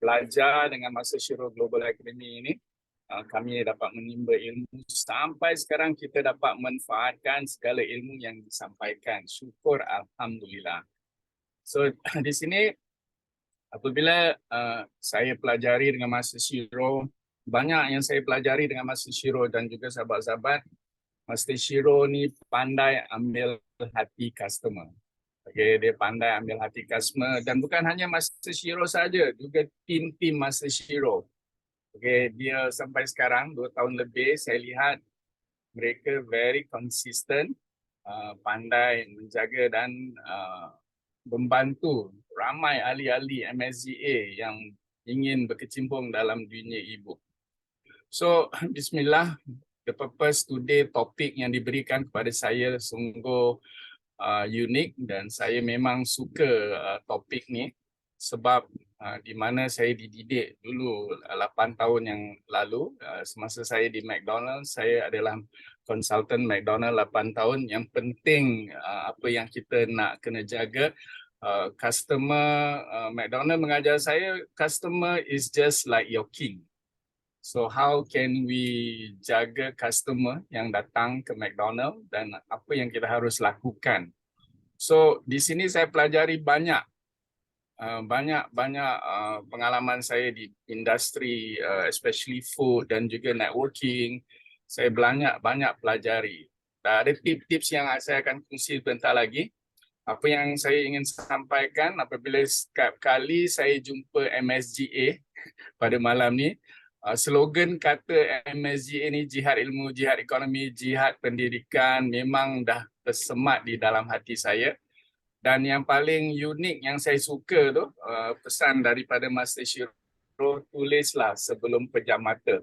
belajar dengan Master Shiro Global Academy ini. Kami dapat menimba ilmu sampai sekarang kita dapat manfaatkan segala ilmu yang disampaikan. Syukur Alhamdulillah. So di sini apabila saya pelajari dengan Master Shiro, banyak yang saya pelajari dengan Master Shiro dan juga sahabat-sahabat, Master Shiro ni pandai ambil hati customer. Okay, dia pandai ambil hati customer dan bukan hanya Master Shiro saja, juga tim-tim Master Shiro. Okay, dia sampai sekarang 2 tahun lebih saya lihat mereka very consistent, pandai menjaga dan membantu ramai ahli-ahli MSGA yang ingin berkecimpung dalam dunia e-book. So, bismillah, the purpose today topik yang diberikan kepada saya sungguh unik dan saya memang suka topik ni sebab di mana saya dididik dulu 8 tahun yang lalu semasa saya di McDonald's. Saya adalah konsultan McDonald's 8 tahun. Yang penting apa yang kita nak kena jaga customer. McDonald's mengajar saya customer is just like your king. So how can we jaga customer yang datang ke McDonald's dan apa yang kita harus lakukan? So di sini saya pelajari banyak pengalaman saya di industri, especially food dan juga networking. Saya banyak pelajari. Dan ada tips-tips yang saya akan kongsi sebentar lagi. Apa yang saya ingin sampaikan apabila setiap kali saya jumpa MSGA pada malam ni, slogan kata MSGA ni jihad ilmu, jihad ekonomi, jihad pendidikan memang dah tersemat di dalam hati saya. Dan yang paling unik yang saya suka tu, pesan daripada Master Shiro, tulislah sebelum pejam mata.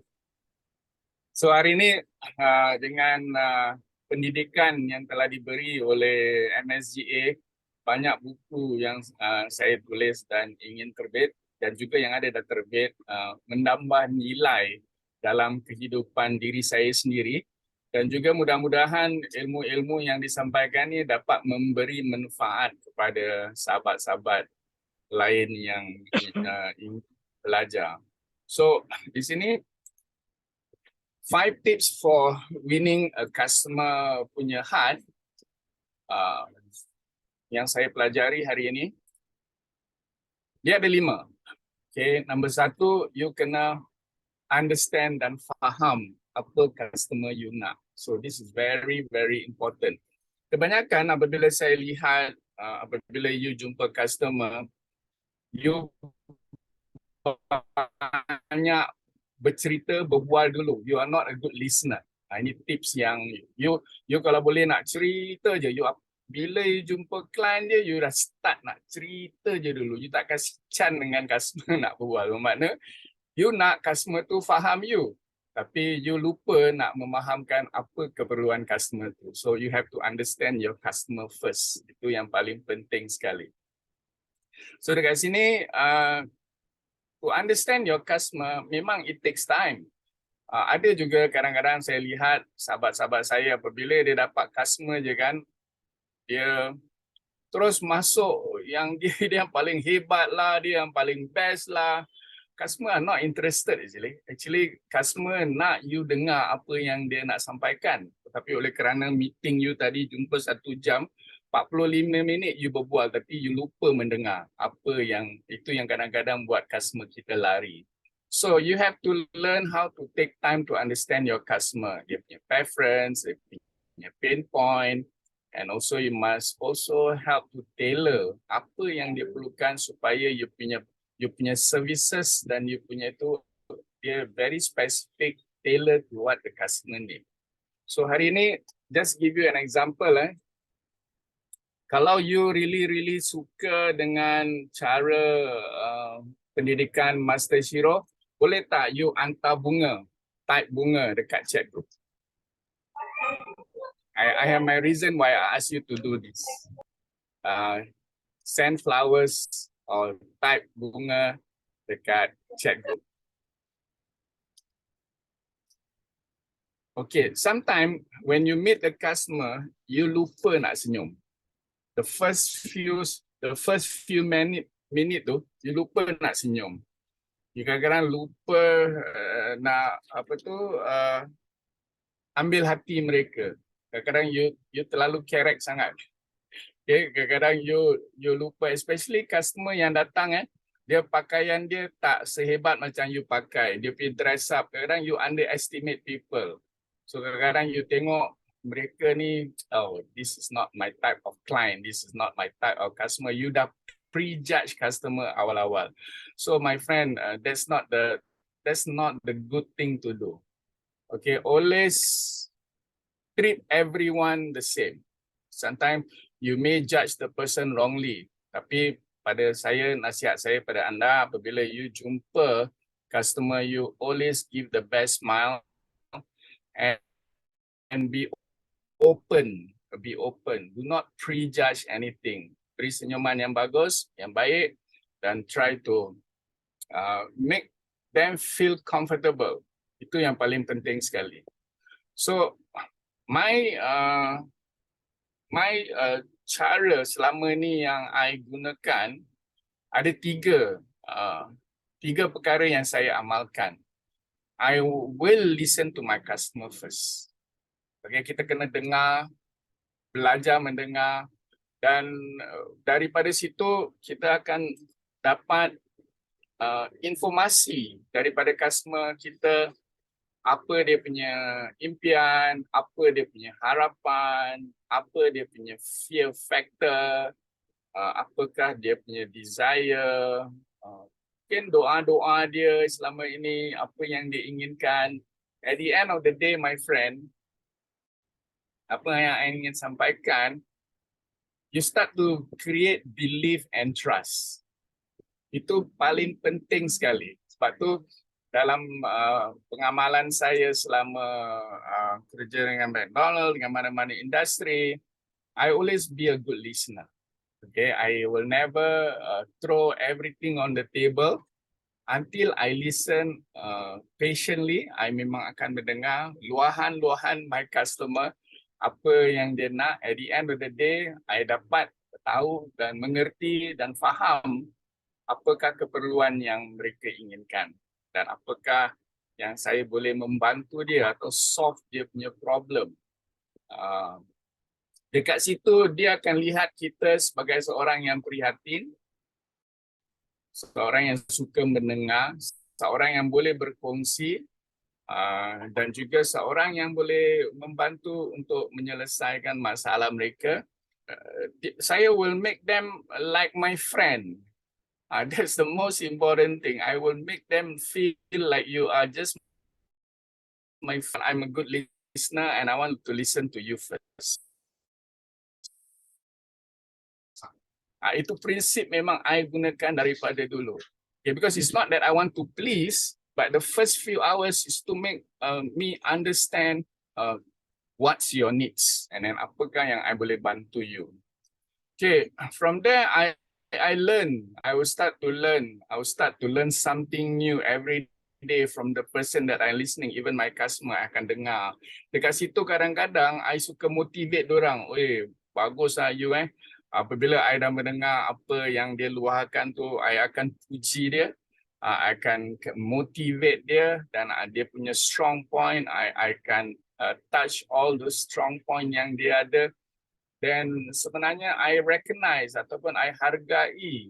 So hari ini dengan pendidikan yang telah diberi oleh MSGA, banyak buku yang saya tulis dan ingin terbit dan juga yang ada dah terbit menambah nilai dalam kehidupan diri saya sendiri. Dan juga mudah-mudahan ilmu-ilmu yang disampaikan ini dapat memberi manfaat kepada sahabat-sahabat lain yang ingin belajar. So di sini 5 tips for winning a customer punya heart yang saya pelajari hari ini. Dia ada 5. Okay, nombor 1, you kena understand dan faham apa customer you nak. So this is very, very important. Kebanyakan apabila saya lihat, apabila you jumpa customer, you banyak bercerita, berbual dulu. You are not a good listener. Ini tips yang you kalau boleh nak cerita je. Bila you jumpa klien dia, you dah start nak cerita je dulu. You tak kasih chance dengan customer nak berbual. Bermakna, you nak customer tu faham you. Tapi you lupa nak memahamkan apa keperluan customer tu. So you have to understand your customer first. Itu yang paling penting sekali. So dekat sini, to understand your customer, memang it takes time. Ada juga kadang-kadang saya lihat sahabat-sahabat saya apabila dia dapat customer je kan, dia terus masuk yang dia yang paling hebat lah, dia yang paling best lah. Customer are not interested actually. Actually, customer nak you dengar apa yang dia nak sampaikan. Tetapi oleh kerana meeting you tadi jumpa 1 jam, 45 minit you berbual tapi you lupa mendengar apa yang itu yang kadang-kadang buat customer kita lari. So you have to learn how to take time to understand your customer, dia punya preference, dia punya pain point, and also you must also help to tailor apa yang dia perlukan supaya you punya services dan you punya itu dia very specific, tailor to what the customer need. So hari ini just give you an example. Kalau you really suka dengan cara pendidikan Master Shiro, boleh tak you hantar bunga, type bunga dekat chat group? I have my reason why I ask you to do this. Send flowers or type bunga dekat chat group. Okay, sometimes when you meet the customer, you lupa nak senyum. The first few minute tu, you lupa nak senyum. You kadang-kadang lupa nak ambil hati mereka. Kadang-kadang you terlalu kerek sangat. Okay, kadang-kadang you lupa, especially customer yang datang dia pakaian dia tak sehebat macam you pakai. Dia punya dress up, kadang-kadang you underestimate people. So kadang-kadang you tengok mereka ni, oh, this is not my type of client, this is not my type of customer. You dah prejudge customer awal-awal. So my friend, that's not the good thing to do. Okay, always treat everyone the same. Sometimes you may judge the person wrongly, tapi pada saya, nasihat saya pada anda, apabila you jumpa customer, you always give the best smile and be open. Do not prejudge anything. Beri senyuman yang bagus, yang baik, dan try to make them feel comfortable. Itu yang paling penting sekali. So my cara selama ni yang I gunakan ada 3 perkara yang saya amalkan. I will listen to my customer first. Okay, kita kena dengar, belajar mendengar, dan daripada situ kita akan dapat informasi daripada customer kita, apa dia punya impian, apa dia punya harapan, apa dia punya fear factor, apakah dia punya desire, mungkin doa-doa dia selama ini, apa yang dia inginkan. At the end of the day, my friend, apa yang saya ingin sampaikan, you start to create belief and trust. Itu paling penting sekali. Sebab tu dalam pengamalan saya selama kerja dengan McDonald, dengan mana-mana industri, I always be a good listener. Okay, I will never throw everything on the table until I listen patiently. I memang akan mendengar luahan-luahan my customer, apa yang dia nak. At the end of the day, I dapat tahu dan mengerti dan faham apakah keperluan yang mereka inginkan dan apakah yang saya boleh membantu dia atau solve dia punya problem. Dekat situ dia akan lihat kita sebagai seorang yang prihatin, seorang yang suka mendengar, seorang yang boleh berkongsi, dan juga seorang yang boleh membantu untuk menyelesaikan masalah mereka. Saya will make them like my friend. That's the most important thing. I will make them feel like you are just my friend. I'm a good listener and I want to listen to you first. Itu prinsip memang I gunakan daripada dulu. Okay, because it's not that I want to please, but the first few hours is to make me understand what's your needs and then apakah yang I boleh bantu you. Okay, from there I learn. I will start to learn. I will start to learn something new every day from the person that I'm listening. Even my customer akan dengar. Dekat situ kadang-kadang I suka motivate dorang. Bagus lah you Apabila I dah mendengar apa yang dia luahkan tu, I akan puji dia, I akan motivate dia dan dia punya strong point, I akan touch all the strong point yang dia ada. Dan sebenarnya I recognize ataupun I hargai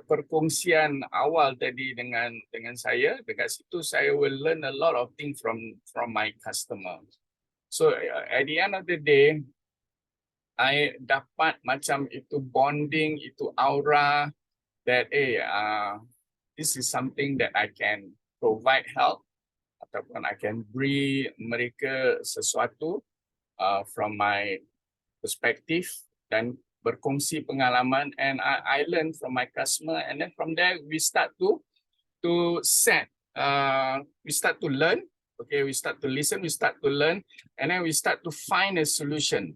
perkongsian awal tadi dengan saya. Dekat situ saya will learn a lot of things from my customer. So at the end of the day, I dapat macam itu bonding, itu aura that this is something that I can provide help ataupun I can beri mereka sesuatu from my perspective dan berkongsi pengalaman, and I learn from my customer, and then from there we start to set, we start to learn. Okay, we start to listen, we start to learn, and then we start to find a solution.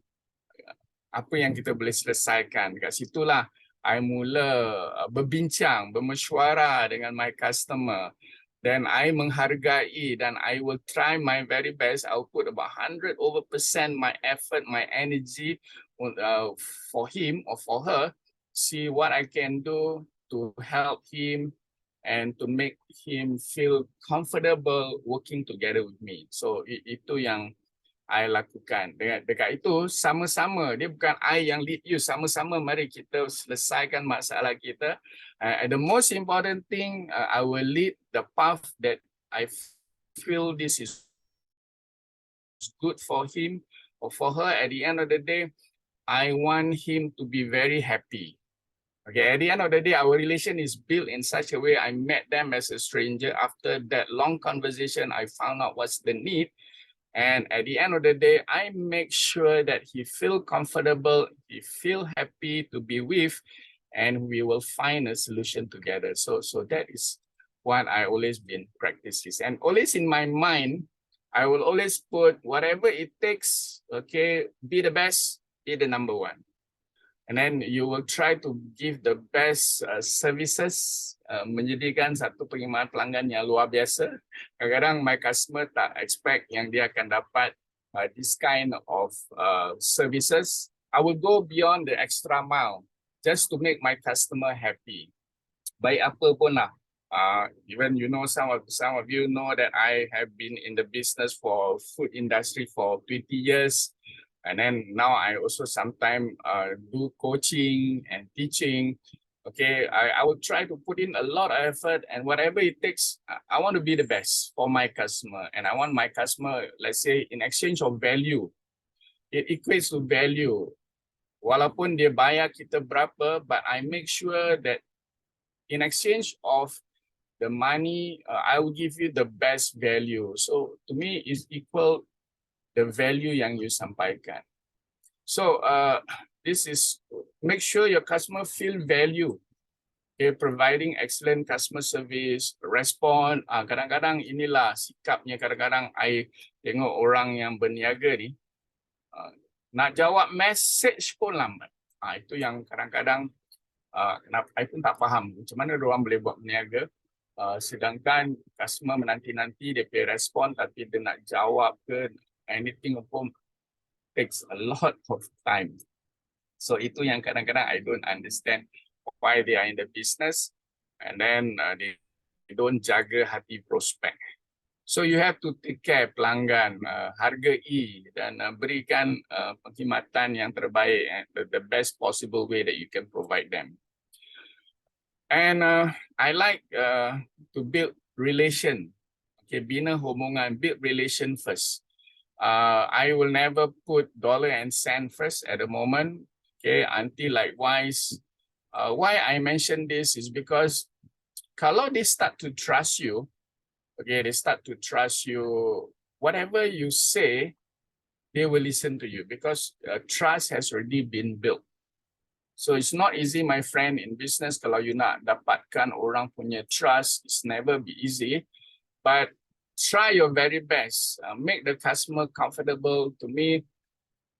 Apa yang kita boleh selesaikan. Dekat situlah I mula berbincang, bermesyuarah dengan my customer. Dan I menghargai dan I will try my very best. I will put about 100% my effort, my energy for him or for her. See what I can do to help him and to make him feel comfortable working together with me. So itu yang I lakukan. Dekat itu sama-sama, dia bukan I yang lead you, sama-sama mari kita selesaikan masalah kita. The most important thing, I will lead the path that I feel this is good for him or for her. At the end of the day, I want him to be very happy. Okay, at the end of the day, our relation is built in such a way. I met them as a stranger. After that long conversation, I found out what's the need. And at the end of the day, I make sure that he feel comfortable, he feel happy to be with, and we will find a solution together. So that is what I always been practicing. And always in my mind, I will always put whatever it takes, okay, be the best, be the number one. And then you will try to give the best services, menyediakan satu penerimaan pelanggan yang luar biasa. Kadang-kadang my customer tak expect yang dia akan dapat this kind of services. I will go beyond the extra mile just to make my customer happy. Baik apa pun lah. Even you know, some of you know that I have been in the business for food industry for 20 years. And then now I also sometimes do coaching and teaching. Okay, I will try to put in a lot of effort, and whatever it takes, I want to be the best for my customer. And I want my customer, let's say, in exchange of value, it equates to value. Walaupun dia bayar kita berapa, but I make sure that in exchange of the money, I will give you the best value. So to me, it's equal the value yang you sampaikan. So this is, make sure your customer feel value. Okay, providing excellent customer service, respond. Kadang-kadang inilah sikapnya, kadang-kadang I tengok orang yang berniaga ni, nak jawab message pun lambat. Itu yang kadang-kadang kenapa I pun tak faham macam mana orang boleh buat berniaga, sedangkan customer menanti-nanti dia punya respon, tapi dia nak jawab ke anything pun takes a lot of time. So itu yang kadang-kadang I don't understand why they are in the business, and then they don't jaga hati prospek. So you have to take care pelanggan, hargai dan berikan perkhidmatan yang terbaik, the best possible way that you can provide them. And I like to build relation. Okay, bina hubungan, build relation first. I will never put dollar and cent first at the moment. Okay, until likewise. Why I mention this is because kalau they start to trust you, okay, they start to trust you, whatever you say, they will listen to you because trust has already been built. So it's not easy, my friend, in business. Kalau you nak dapatkan orang punya trust, it's never be easy. But try your very best. Make the customer comfortable. To me,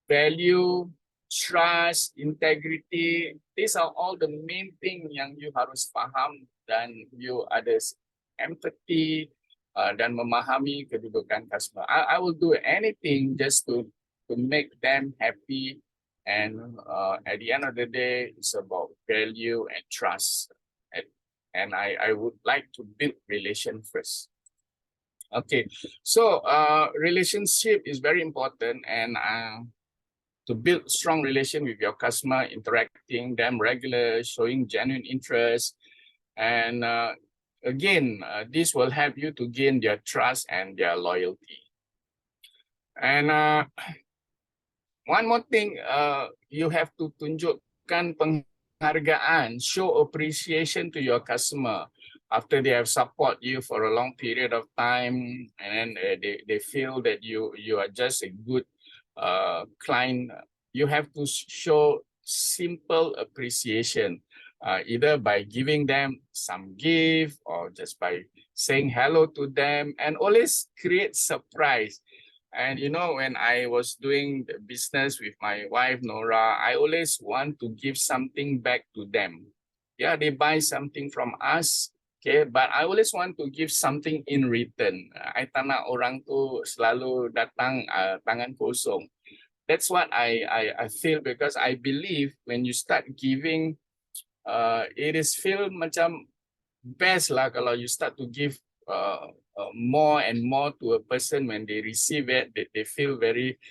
value, trust, integrity, these are all the main thing yang you harus faham, dan you ada empathy dan memahami kedudukan customer. I will do anything just to make them happy, and at the end of the day, it's about value and trust. And I would like to build relation first. Okay, so relationship is very important, and to build strong relation with your customer, interacting them regular, showing genuine interest, and again, this will help you to gain their trust and their loyalty. And one more thing, you have to tunjukkan penghargaan, show appreciation to your customer after they have support you for a long period of time, and then they feel that you are just a good client. You have to show simple appreciation, either by giving them some gift or just by saying hello to them, and always create surprise. And you know, when I was doing the business with my wife Nora, I always want to give something back to them. Yeah, they buy something from us, okay, but I always want to give something in return. I tak nak orang tu selalu datang tangan kosong. That's what I feel, because I believe when you start giving, it is feel macam best lah kalau you start to give more and more to a person. When they receive it, they feel very,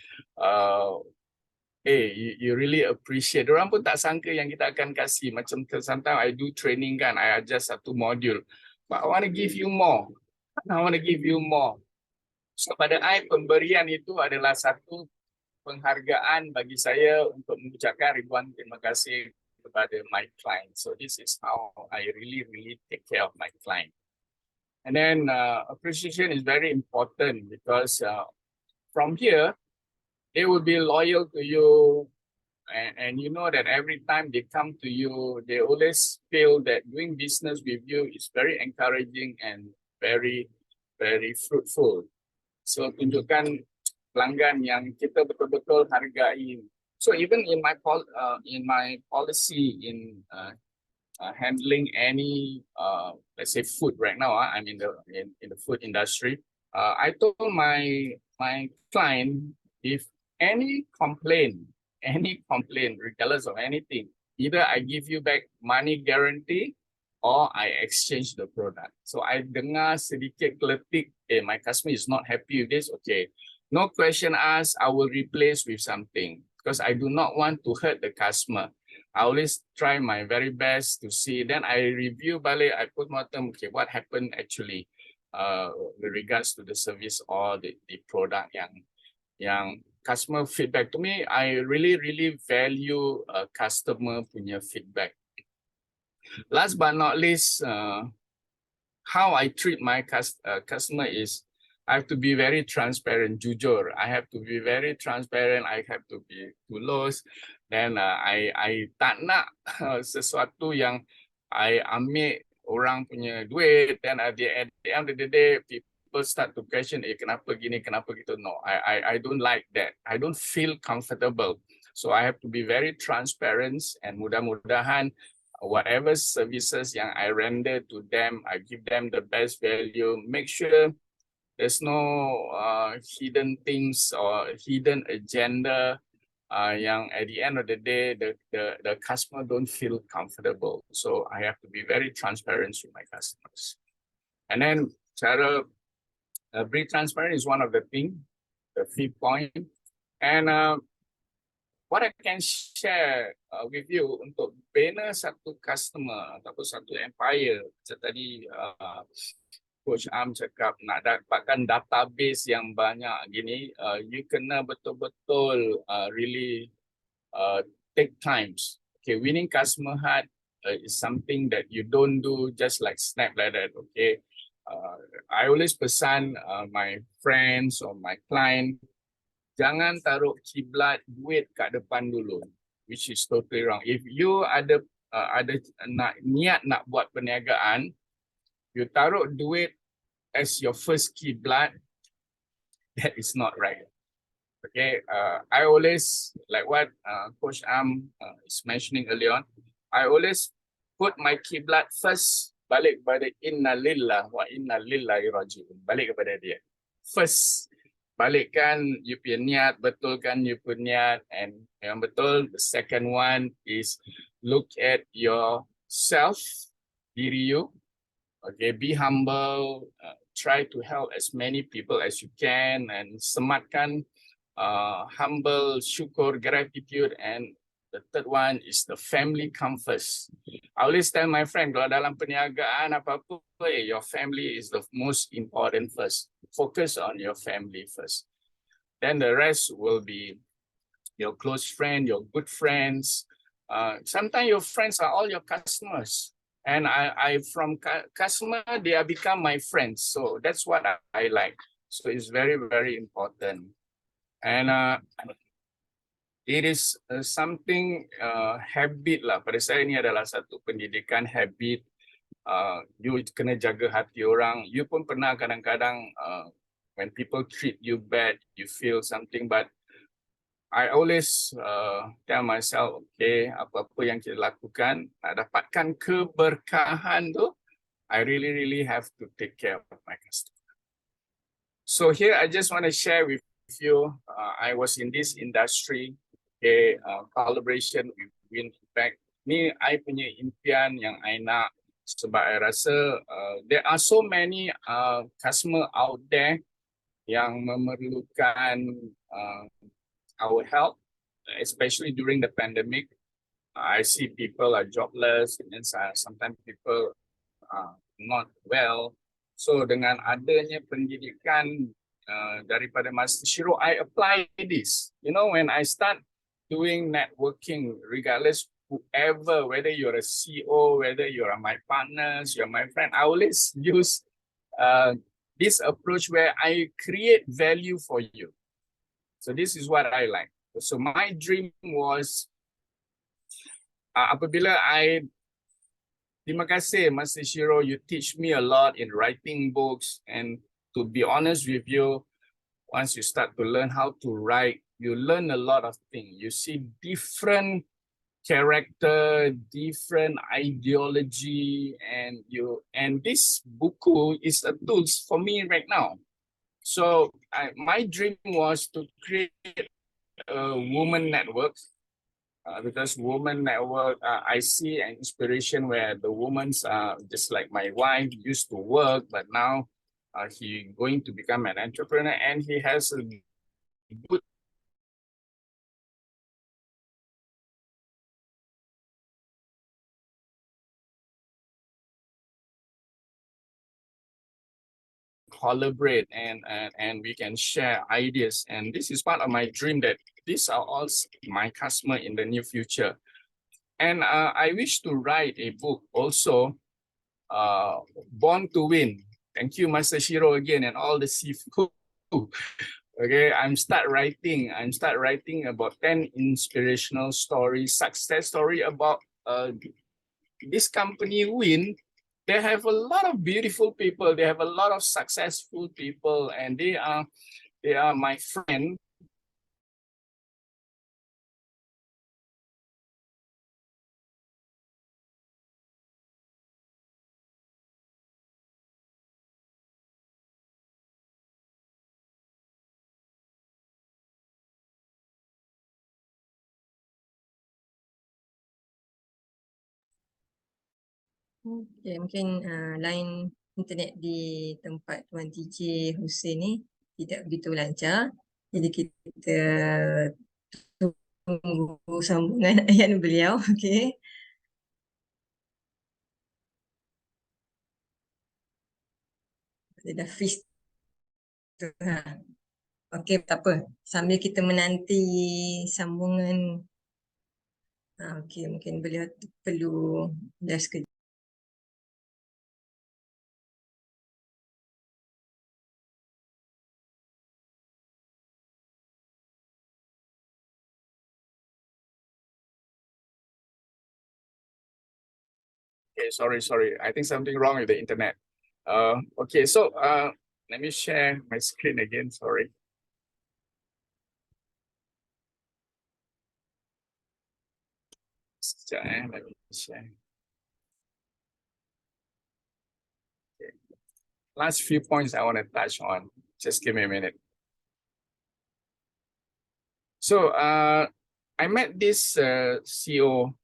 hey, you really appreciate. Orang pun tak sangka yang kita akan kasih. Macam sometimes I do training kan, I adjust satu module, but I want to give you more. I want to give you more. So pada I, pemberian itu adalah satu penghargaan bagi saya untuk mengucapkan ribuan terima kasih kepada my client. So this is how I really take care of my client. And then appreciation is very important, because from here, they will be loyal to you. And you know that every time they come to you, they always feel that doing business with you is very encouraging and very fruitful. So tunjukkan pelanggan yang kita betul-betul hargai. So even in my policy in handling any let's say food right now, I'm in the food industry. I told my client, if any complaint regardless of anything, either I give you back money guarantee or I exchange the product. So I dengar sedikit kletik, my customer is not happy with this, okay, no question asked, I will replace with something, because I do not want to hurt the customer. I always try my very best to see. Then I review balik, I put mortem, okay, what happened actually with regards to the service or the product yang customer feedback. To me, I really value customer punya feedback. Last but not least, how I treat my customer is I have to be very transparent, jujur. I have to be very transparent. I have to be tulus. Then I tak nak sesuatu yang I ambil orang punya duit. Then at the end of the day, people start to question, kenapa gini, kenapa gitu. No, I don't like that. I don't feel comfortable. So I have to be very transparent, and mudah-mudahan whatever services yang I render to them, I give them the best value. Make sure there's no hidden things or hidden agenda yang at the end of the day, the customer don't feel comfortable. So I have to be very transparent with my customers. And then cara be transparent is one of the things, the 5th point. And what I can share with you untuk bina satu customer ataupun satu empire, macam tadi Coach Am cakap nak dapatkan database yang banyak gini, you kena betul-betul really take times. Okay, winning customer heart is something that you don't do just like snap like that. Okay, I always pesan my friends or my client, jangan taruh kiblat duit kat depan dulu, which is totally wrong. If you ada niat nak buat perniagaan, you taruh duit as your first kiblat, that is not right. Okay, I always, like what Coach Am is mentioning earlier on, I always put my kiblat first, balik kepada inna lillah wa inna lillahi rajiun, balik kepada dia. First, balikkan you punya niat, betulkan you punya niat, and yang betul, the second one is look at yourself, diri you. Okay, be humble, try to help as many people as you can, and sematkan humble, syukur, gratitude, and the third one is the family come first. I always tell my friend, kalau dalam perniagaan apa-apa, your family is the most important first. Focus on your family first. Then the rest will be your close friend, your good friends. Sometimes your friends are all your customers. And I from customer, they are become my friends. So that's what I like. So it's very, very important. And it is something habit lah. Pada saya ini adalah satu pendidikan habit. You kena jaga hati orang. You pun pernah kadang-kadang when people treat you bad, you feel something. But I always tell myself, okay, apa-apa yang kita lakukan, nak dapatkan keberkahan tu, I really have to take care of my customer. So here I just want to share with you, I was in this industry, okay, collaboration with WinFeedback. Ni I punya impian yang I nak, sebab I rasa there are so many customer out there yang memerlukan our help, especially during the pandemic. I see people are jobless, and sometimes people are not well. So dengan adanya pendidikan daripada Master Shiro, I apply this. You know, when I start doing networking, regardless whoever, whether you're a CEO, whether you're my partners, you're my friend, I always use this approach where I create value for you. So this is what I like. So my dream was, apabila terima kasih Master Shiro, you teach me a lot in writing books. And to be honest with you, once you start to learn how to write, you learn a lot of things. You see different character, different ideology, and this buku is a tool for me right now. So my dream was to create a woman network, because woman network, I see an inspiration where the women's just like my wife used to work, but now he going to become an entrepreneur, and he has a good collaborate and we can share ideas. And this is part of my dream that these are all my customer in the near future. And I wish to write a book also, Born to Win. Thank you, Master Shiro, again, and all the seafood. Okay, I'm start writing about 10 inspirational stories, success story about this company Win. They have a lot of beautiful people. They have a lot of successful people, and they are my friend. Okay, mungkin line internet di tempat Tuan TJ Hussein ni tidak begitu lancar. Jadi kita tunggu sambungan ayat beliau. Okay. Dia dah freeze tu. Okay, tak apa. Sambil kita menanti sambungan. Okay, mungkin beliau perlu dah sekejap. Okay, sorry. I think something wrong with the internet. Okay, so let me share my screen again. Sorry. Let me share. Okay. Last few points I want to touch on. Just give me a minute. So I met this CEO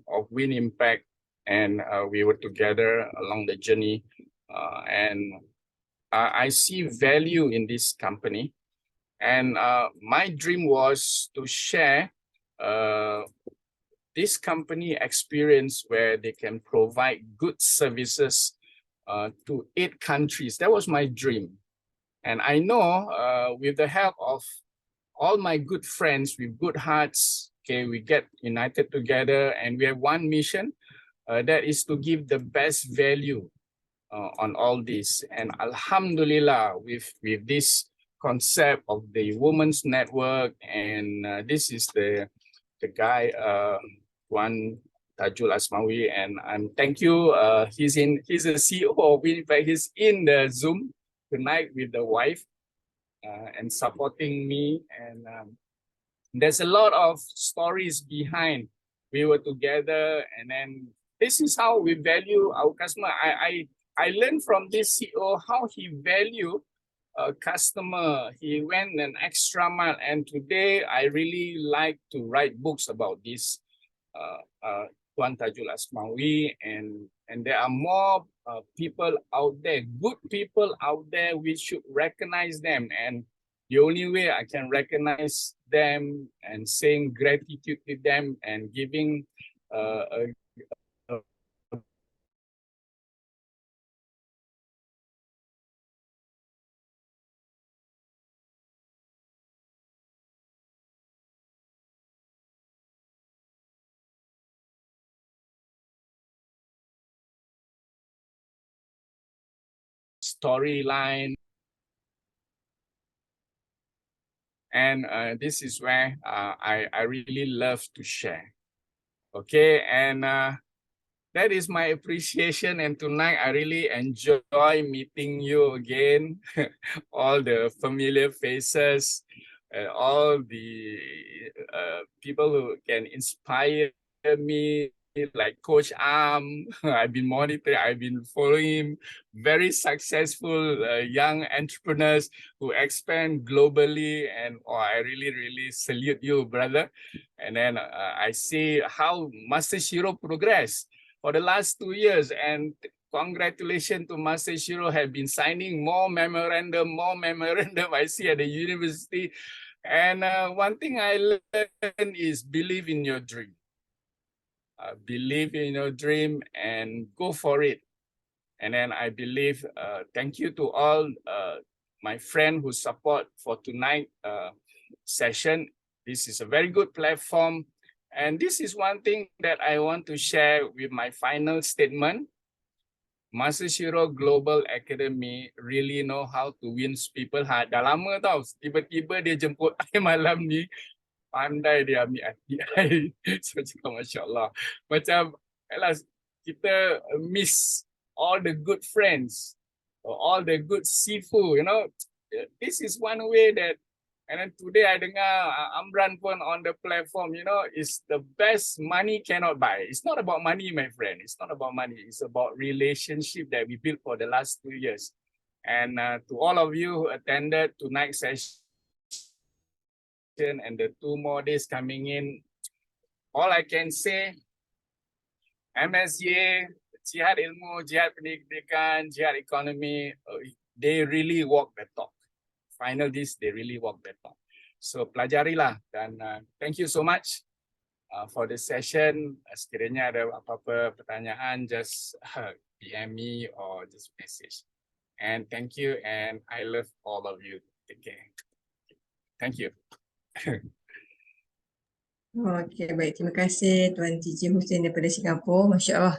of Win Impact, and we were together along the journey, and I see value in this company, and my dream was to share this company experience where they can provide good services to 8 countries. That was my dream, and I know with the help of all my good friends with good hearts, okay, we get united together and we have one mission, that is to give the best value on all this. And Alhamdulillah, with this concept of the Women's Network, and this is the guy, Tuan Tajul Asmawi, and thank you. He's a CEO of Winnipeg. He's in the Zoom tonight with the wife. And supporting me, and there's a lot of stories behind. We were together, and then this is how we value our customer. I learned from this CEO how he value a customer. He went an extra mile, and today I really like to write books about this. Tuan Tajul Asmawi, and there are more people out there, good people out there. We should recognize them, and the only way I can recognize them and saying gratitude to them and giving a storyline. And this is where I really love to share. Okay, and that is my appreciation. And tonight I really enjoy meeting you again, all the familiar faces, all the people who can inspire me, like Coach Am. I've been monitoring, I've been following him. Very successful young entrepreneurs who expand globally, and I really salute you, brother. And then I see how Master Shiro progressed for the last 2 years, and congratulations to Master Shiro, have been signing more memorandum I see at the university. And one thing I learned is believe in your dream. Believe in your dream and go for it. And then I believe, thank you to all my friend who support for tonight session. This is a very good platform. And this is one thing that I want to share with my final statement. Master Shiro Global Academy really know how to win people heart. Dah lama tau, tiba-tiba dia jemput I malam ni. Pandai dia ambil hati I. So cakap Masya Allah. Macam, alas, kita miss all the good friends, or all the good sifu, you know. This is one way that, and then today I dengar Amran pun on the platform, you know, is the best money cannot buy. It's not about money, my friend. It's not about money. It's about relationship that we built for the last 2 years. And to all of you who attended tonight's session and the 2 more days coming in, all I can say, MSGA, Jihad Ilmu, Jihad Pendidikan, Jihad Ekonomi, they really walk the talk. Final this, they really walk the talk. So pelajarilah, dan thank you so much for the session. Sekiranya ada apa-apa pertanyaan, just PM me or just message. And thank you, and I love all of you. Take care. Thank you. Okey, baik. Terima kasih Tuan TJ Hussein daripada Singapura. Masya Allah.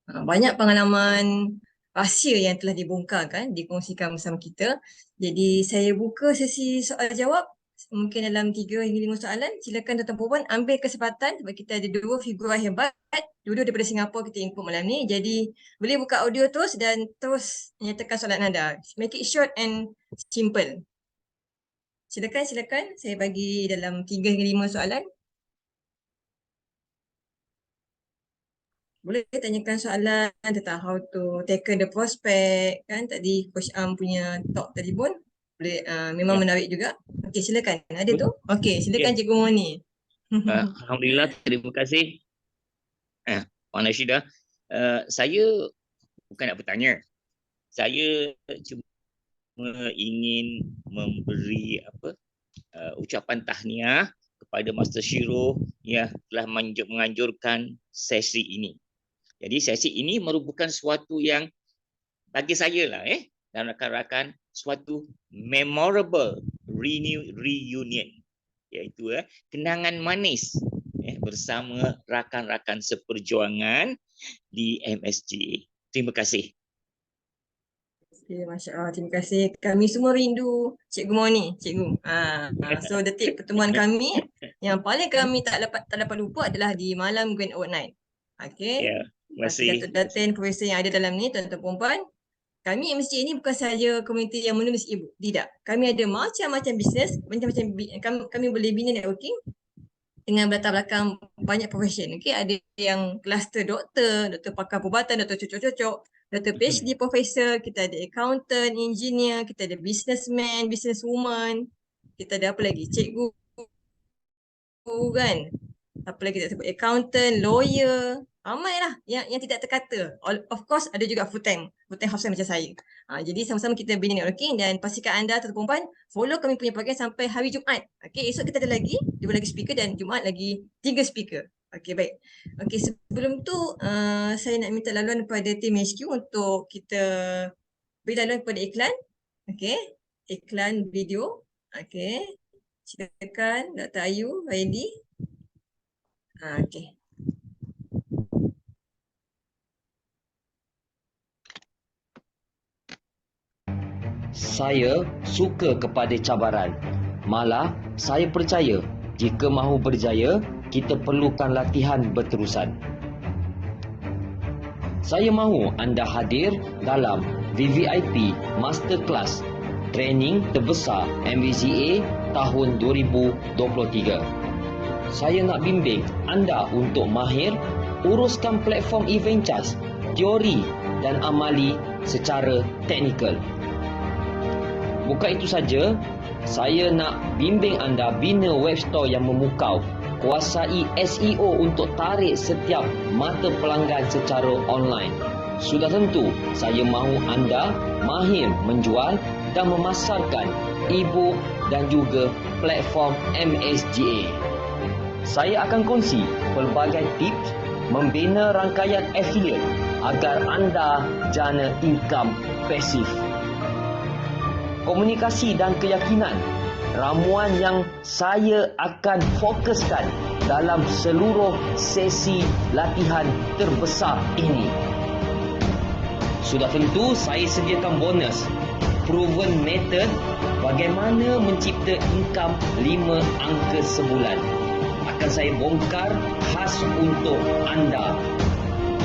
Banyak pengalaman rahsia yang telah dibongkarkan, dikongsikan bersama kita. Jadi saya buka sesi soal jawab. Mungkin dalam 3 hingga 5 soalan. Silakan tuan-tuan puan ambil kesempatan sebab kita ada 2 figura hebat. Dua daripada Singapura kita input malam ni. Jadi boleh buka audio terus dan terus nyatakan soalan anda. Make it short and simple. Silakan. Saya bagi dalam 3 hingga 5 soalan. Boleh tanyakan soalan tentang how to tackle the prospect, kan tadi Coach Am punya talk tadi pun boleh, memang menarik juga. Okey, silakan. Ada tu? Okey, silakan Cikgu Moni. Alhamdulillah, terima kasih. Puan Rashida, saya bukan nak bertanya. Saya cuma ingin memberi ucapan tahniah kepada Master Shiro yang telah menganjurkan sesi ini. Jadi sesi ini merupakan suatu yang bagi saya lah dan rakan-rakan suatu memorable reunion, iaitu kenangan manis bersama rakan-rakan seperjuangan di MSGA. Terima kasih. Okay, Masya Allah, terima kasih. Kami semua rindu Cikgu Moni, Cikgu. So detik pertemuan kami yang paling kami tak dapat lupa adalah di malam Grand Award Night. Okay. Ya, terima kasih. Datuk Datin, profesor yang ada dalam ni, tuan-tuan perempuan. Kami MSGA ini bukan sahaja komuniti yang menulis e-book. Tidak. Kami ada macam-macam bisnes, kami boleh bina networking dengan latar belakang banyak profession. Okay, ada yang kluster doktor pakar perubatan, doktor cocok-cocok, doktor PhD profesor, kita ada accountant, engineer, kita ada businessman, businesswoman, kita ada apa lagi? Cikgu kan? Apa lagi kita sebut? Accountant, lawyer, ramailah yang tidak terkata. Of course ada juga full time housewife macam saya. Jadi sama-sama kita bina networking dan pastikan anda tuan-tuan perempuan follow kami punya program sampai hari Jumaat. Okey, esok kita ada lagi 2 lagi speaker dan Jumaat lagi 3 speaker. Okey, baik. Okey, sebelum tu saya nak minta laluan kepada tim HQ untuk kita beri laluan kepada iklan. Okey, iklan video. Okey. Silakan Dr. Ayu, ready? Okey. Saya suka kepada cabaran. Malah, saya percaya jika mahu berjaya, kita perlukan latihan berterusan. Saya mahu anda hadir dalam VVIP Masterclass Training Terbesar MSGA tahun 2023. Saya nak bimbing anda untuk mahir uruskan platform event charge, teori dan amali secara teknikal. Bukan itu saja, saya nak bimbing anda bina web store yang memukau, kuasai SEO untuk tarik setiap mata pelanggan secara online. Sudah tentu, saya mahu anda mahir menjual dan memasarkan e-book dan juga platform MSGA. Saya akan kongsi pelbagai tips membina rangkaian affiliate agar anda jana income pasif. Komunikasi dan keyakinan, ramuan yang saya akan fokuskan dalam seluruh sesi latihan terbesar ini. Sudah tentu saya sediakan bonus proven method bagaimana mencipta income 5 angka sebulan. Akan saya bongkar khas untuk anda.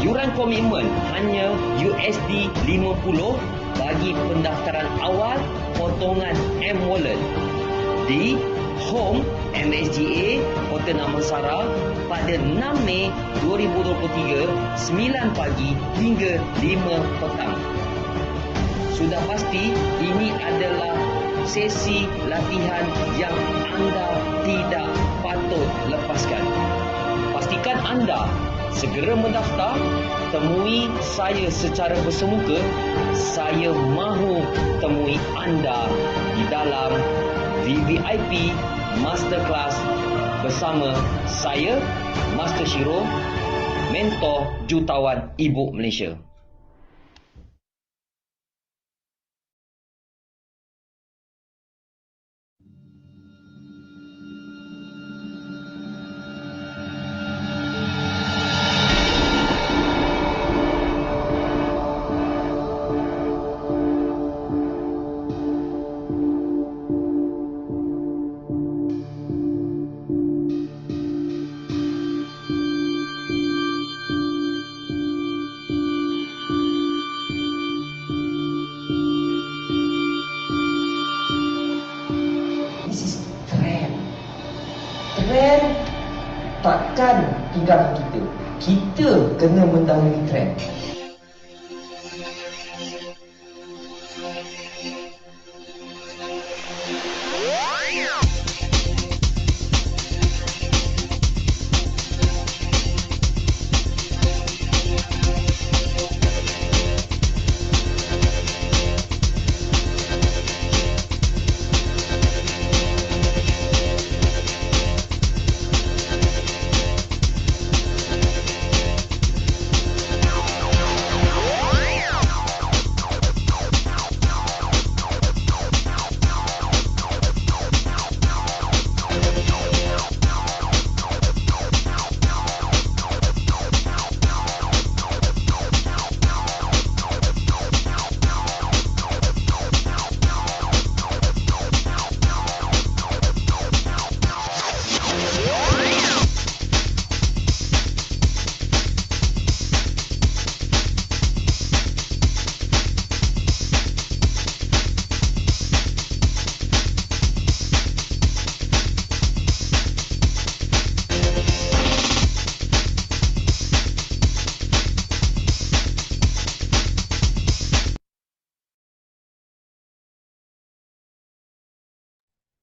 Yuran komitmen hanya USD 50 bagi pendaftaran awal potongan M-Wallet di Home MSGA Hotel Damansara pada 6 Mei 2023 9 pagi hingga 5 petang. Sudah pasti ini adalah sesi latihan yang anda tidak patut lepaskan. Pastikan anda segera mendaftar, temui saya secara bersemuka. Saya mahu temui anda di dalam VVIP Masterclass bersama saya, Master Shiro, mentor jutawan Ibu Malaysia. Trend takkan tinggalkan kita. Kita kena mendahului trend.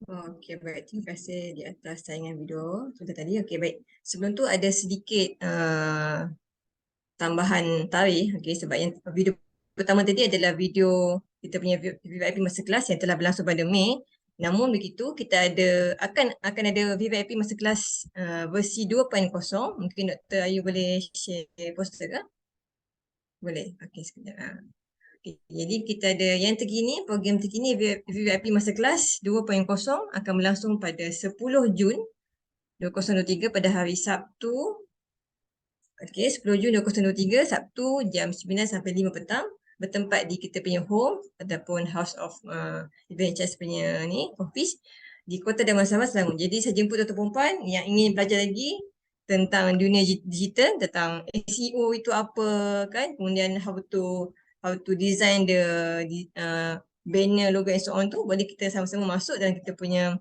Okey, baik. Terima kasih di atas tayangan video contoh tadi. Okey, baik. Sebelum tu ada sedikit tambahan tarikh. Okey, sebab yang video pertama tadi adalah video kita punya VVIP Masterclass yang telah berlangsung pada Mei. Namun begitu, kita akan ada VVIP Masterclass versi 2.0. Mungkin Dr. Ayu boleh share poster ke? Boleh. Okey, sekejap. Okay, jadi kita ada yang terkini, program terkini VVIP Masterclass 2.0 akan berlangsung pada 10 Jun 2023 pada hari Sabtu. Okey, 10 Jun 2023 Sabtu jam 9 sampai 5 petang bertempat di kita punya home ataupun House of Event Charge punya ni, office di Kota Damansara, Selangor. Jadi saya jemput tuan-tuan perempuan yang ingin belajar lagi tentang dunia digital, tentang SEO itu apa kan, kemudian how to design the banner, logo and so on tu, boleh kita sama-sama masuk dalam kita punya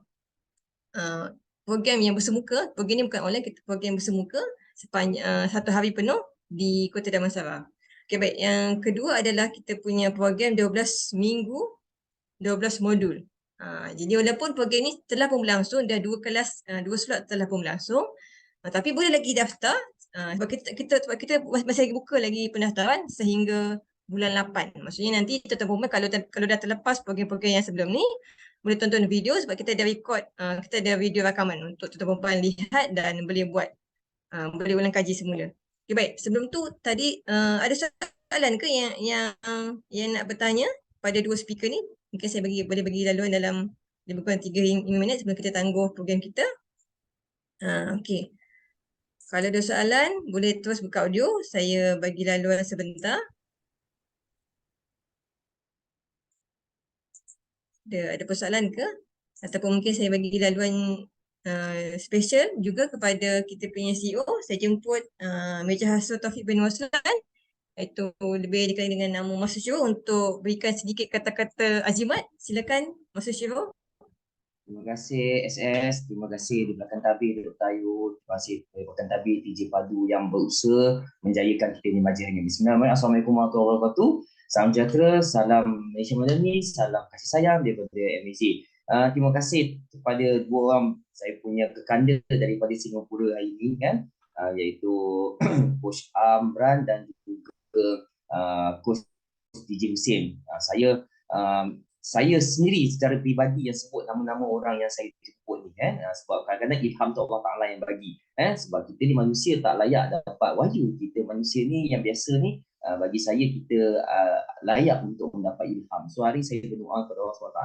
program yang bersemuka. Program ni bukan online, kita program bersemuka sepanjang 1 hari penuh di Kota Damansara. Okay, baik. Yang kedua adalah kita punya program 12 minggu, 12 modul. Jadi walaupun program ni telah pun berlangsung, dah 2 kelas, 2 slot telah pun berlangsung, tapi boleh lagi daftar sebab kita masih lagi buka lagi pendaftaran sehingga bulan 8. Maksudnya nanti tuan-tuan perempuan kalau dah terlepas program-program yang sebelum ni, boleh tonton video sebab kita ada record, kita ada video rakaman untuk tuan-tuan perempuan lihat dan boleh buat, boleh ulang kaji semula. Okay, baik. Sebelum tu tadi ada soalan ke yang nak bertanya pada dua speaker ni? Mungkin saya boleh bagi laluan dalam lebih kurang 3 minit sebelum kita tangguh program kita. Okey. Kalau ada soalan, boleh terus buka audio. Saya bagi laluan sebentar. Ada persoalan ke? Ataupun mungkin saya bagi laluan special juga kepada kita punya CEO. Saya jemput Meja Hasrul Taufik bin Waslan, iaitu lebih dikenali dengan nama Masuk Syuruh, untuk berikan sedikit kata-kata azimat. Silakan Masuk Syuruh. Terima kasih SS, terima kasih di belakang tabir Dr. Ayu, terima kasih di belakang tabir TJ Padu yang berusaha menjayakan kita ni majlis ini. Bismillahirrahmanirrahim. Assalamualaikum warahmatullahi wabarakatuh. Salam sejahtera, salam Malaysia Madani, salam kasih sayang daripada MSGA. Terima kasih kepada dua orang saya punya kekanda daripada Singapura hari ini kan, iaitu Coach Amran dan juga Coach TJ Hussein. Saya sendiri secara peribadi yang sebut nama-nama orang yang saya jemput ni kan, sebab kadang-kadang ilham tu Allah Ta'ala yang bagi, sebab kita ni manusia tak layak dapat wahyu. Kita manusia ni yang biasa ni, bagi saya kita layak untuk mendapat ilham. So hari saya berdoa kepada Allah SWT,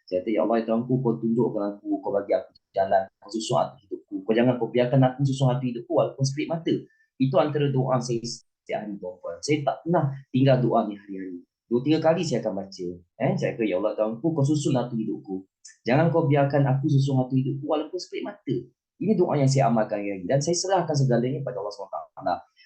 saya kata, ya Allah, ya Tuhanku, kau tunjukkan aku, kau bagi aku jalan, kau susun hati hidupku, kau jangan kau biarkan aku susun hati hidupku walaupun sekelip mata. Itu antara doa saya setiap hari, tuan-tuan. Saya tak pernah tinggal doa ni hari-hari. 2-3 kali saya akan baca. Saya kata, ya Allah Tuhanku, kau susun hati hidupku. Jangan kau biarkan aku susun hati hidupku walaupun sekelip mata. Ini doa yang saya amalkan lagi. Dan saya serahkan segalanya pada Allah SWT.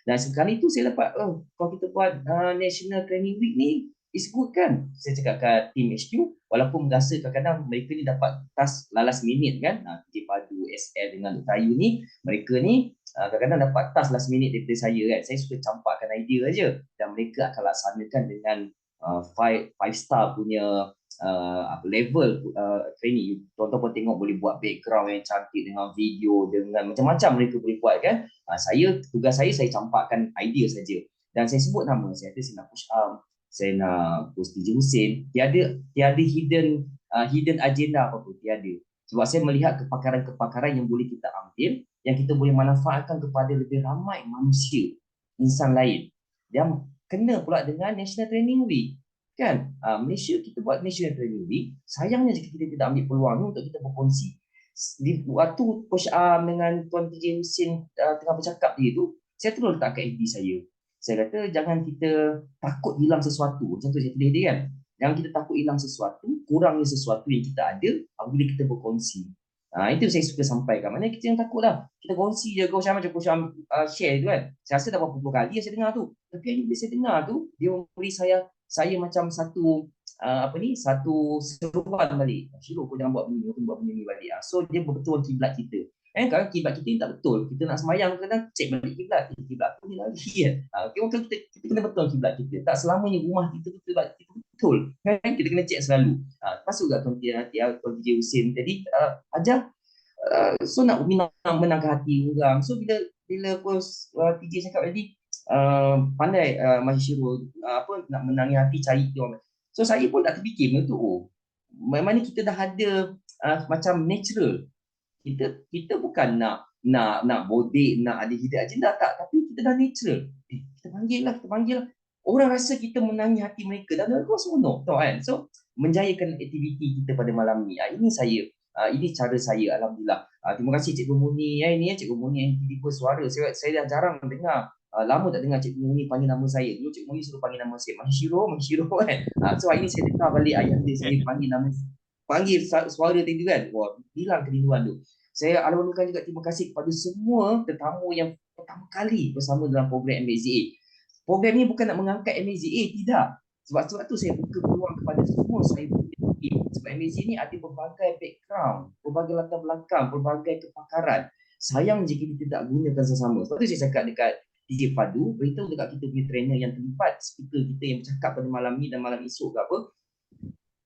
Dan sekali itu saya dapat, kalau kita buat National Training Week ni, it's good kan? Saya cakap kat tim HQ, walaupun merasa kadang-kadang mereka ni dapat task last minute kan. TJ Padu, SL dengan Dr. Ayu ni, mereka ni kadang-kadang dapat task last minute daripada saya kan. Saya suka campakkan idea aja dan mereka akan laksanakan dengan 5 star punya level training. Tuan-tuan pun tengok boleh buat background yang cantik dengan video, dengan macam-macam mereka boleh buat kan. Tugas saya campakkan idea saja. Dan saya sebut nama, saya kata saya nak push up, saya nak post TJ Hussein. Tiada hidden agenda apa-apa, tiada. Sebab saya melihat kepakaran-kepakaran yang boleh kita ambil, yang kita boleh manfaatkan kepada lebih ramai manusia, insan lain. Dan kena pula dengan National Training Week kan. Malaysia, kita buat National Training Week, sayangnya jika kita tidak ambil peluang ni untuk kita berkongsi. Waktu Coach dengan Tuan TJ Hussein tengah bercakap dia tu, saya terus letak kat FB saya. Saya kata jangan kita takut hilang sesuatu. Macam tu saya tulis dia kan. Jangan kita takut hilang sesuatu, kurangnya sesuatu yang kita ada apabila kita berkongsi. Itu saya suka sampaikan. Maknanya kita jangan takut lah. Kita kongsi je, Coach macam Coach share tu kan. Saya rasa dah berapa puluh kali saya dengar tu. Tapi bila saya dengar tu, dia memberi saya macam satu seruan balik. Syirul, kau jangan buat benda ni, kau buat benda ni balik. So dia betul kiblat kita. Kalau kiblat kita ni tak betul, kita nak semayang kadang cek balik kiblat. Kiblat tu ni lagi kan. Kita kena betul kiblat kita. Tak selamanya rumah kita betul. Kita kena cek selalu. Pasal juga Tuan TJ Hussein tadi ajar so nak menangkan hati orang. So bila Coach TJ cakap tadi pandai Syirul nak menangi hati, cari orang. So saya pun tak terfikir benda tu. Memang kita dah ada macam natural. Kita bukan nak bodek, nak ada hidden agenda, tak. Tapi kita dah natural. Kita panggil lah. Orang rasa kita menangi hati mereka dan mereka seronok, tahu kan. So menjayakan aktiviti kita pada malam ni. Ini cara saya, alhamdulillah. Terima kasih Cikgu Muni. Cikgu Muni yang tiba-tiba suara. Saya dah jarang dengar. Lama tak dengar Cikgu Muni panggil nama saya. Dulu Cikgu Muni suruh panggil nama saya Syirul kan. So hari ni saya dengar balik ayah dia, saya panggil suara tadi kan. Wah, hilang kerinduan tu. Saya alur-alurkan juga terima kasih kepada semua tetamu yang pertama kali bersama dalam program MSGA. Program ni bukan nak mengangkat MSGA, tidak. Sebab tu saya buka peluang kepada semua saya tim. Sebab MSGA ni ada berbagai background, berbagai latar belakang, berbagai kepakaran. Sayang jika kita tak gunakan sesama. Sebab tu saya cakap dekat TJ Padu, beritahu dekat kita punya trainer yang terlibat, speaker kita yang bercakap pada malam ni dan malam esok ke apa,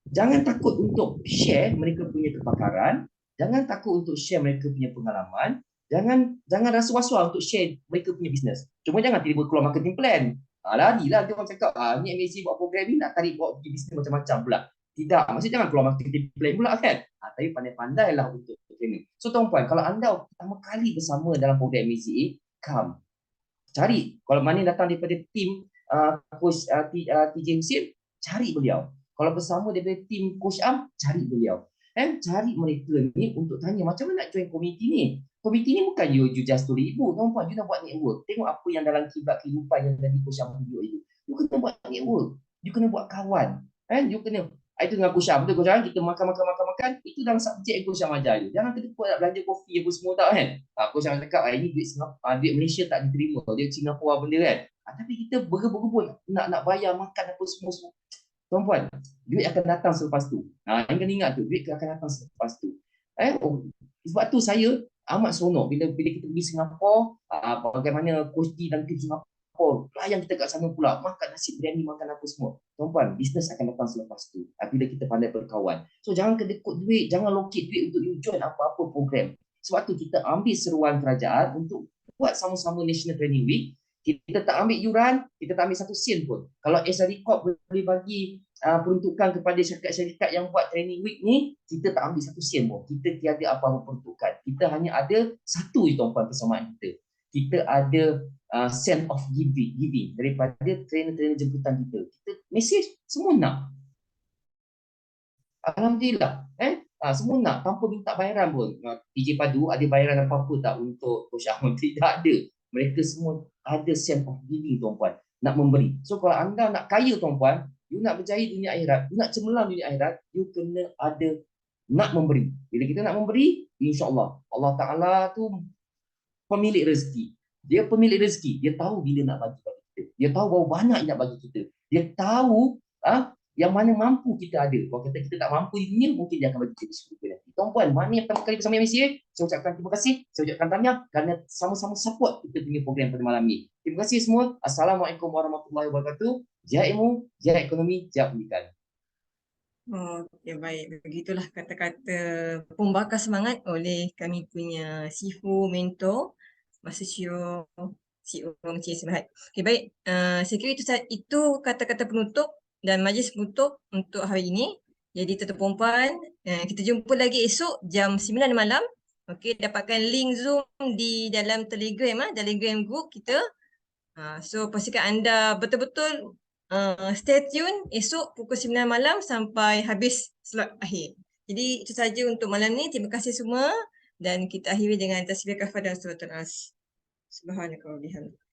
jangan takut untuk share mereka punya kepakaran, jangan takut untuk share mereka punya pengalaman, jangan rasa was-was untuk share mereka punya bisnes. Cuma jangan tiba-tiba keluar marketing plan. Larilah dia orang cakap, ni MSC buat program ni nak tarik buat bisnes macam-macam pula. Tidak, maksudnya jangan keluar marketing plan pula kan. Tapi pandai-pandailah untuk training. So tuan-puan, kalau anda pertama kali bersama dalam program MSGA, come. cari. Kalau mana datang daripada tim Coach TJ Husin, cari beliau. Kalau bersama daripada tim Coach Am, cari beliau. Cari mereka ni untuk tanya macam mana nak join komiti ni. Komiti ni bukan you just story ibu, tuan-puan, you nak buat network. Tengok apa yang dalam kiblat kehidupan yang tadi Coach Am tunjuk itu. You kena buat network. You kena buat kawan. You kena, itu dengan Coach Am, betul Coach Am, kita makan, itu dalam subjek yang Coach Am ajar you. Jangan kena nak belanja kopi apa semua tak kan. Coach Am cakap, ini duit duit Malaysia tak diterima, dia Singapura benda kan. Tapi kita bergebun nak bayar makan apa semua. Tuan-puan, duit akan datang selepas tu. Yang kena ingat tu, duit akan datang selepas tu. Sebab tu saya amat seronok bila kita pergi Singapura, bagaimana Coach D dan tim Singapura layan kita kat sana pula, makan nasi biryani, makan apa semua. Tuan-puan, bisnes akan datang selepas tu. Bila kita pandai berkawan. So jangan kedekut duit, jangan lokit duit untuk you join apa-apa program. Sebab tu kita ambil seruan kerajaan untuk buat sama-sama National Training Week. Kita tak ambil yuran, kita tak ambil 1 sen pun. Kalau SRD Corp boleh bagi peruntukan kepada syarikat-syarikat yang buat training week ni, kita tak ambil 1 sen pun. Kita tiada apa-apa peruntukan. Kita hanya ada satu je tuan-puan persamaan kita. Kita ada sense of giving daripada trainer-trainer jemputan kita. Kita message, semua nak. Alhamdulillah. Semua nak, tanpa minta bayaran pun. TJ Padu ada bayaran apa-apa tak untuk Coach Ahmad? Tidak ada. Mereka semua ada sense of giving tuan-puan, nak memberi. So kalau anda nak kaya tuan-puan, you nak berjaya dunia akhirat, you nak cemerlang dunia akhirat, you kena ada nak memberi. Bila kita nak memberi, insya-Allah Allah Taala tu pemilik rezeki. Dia pemilik rezeki, dia tahu bila nak bagi pada kita. Dia tahu berapa banyak nak bagi kita. Dia tahu yang mana mampu kita ada. Kalau kita tak mampu di dunia, mungkin dia akan bagi kita di syurga nanti. Tuan-puan, mana yang pertama kali bersama MSGA, saya ucapkan terima kasih, saya ucapkan tahniah kerana sama-sama support kita punya program pada malam ni. Terima kasih semua. Assalamualaikum warahmatullahi wabarakatuh. Jaya ilmu, jaya ekonomi, jaya pendidikan. Okey, baik. Begitulah kata-kata pembakar semangat oleh kami punya Sifu mentor, Masa CEO Encik Simahat. Okey, baik. Saya kira itu kata-kata penutup dan majlis penutup untuk hari ini. Jadi tuan-tuan puan, kita jumpa lagi esok jam 9 malam. Okey, dapatkan link Zoom di dalam Telegram group kita. So pastikan anda betul-betul stay tune esok pukul 9 malam sampai habis slot akhir. Jadi itu saja untuk malam ni. Terima kasih semua dan kita akhiri dengan tasbih kafar dan suratul as. Subhanallah wa bihamdihi.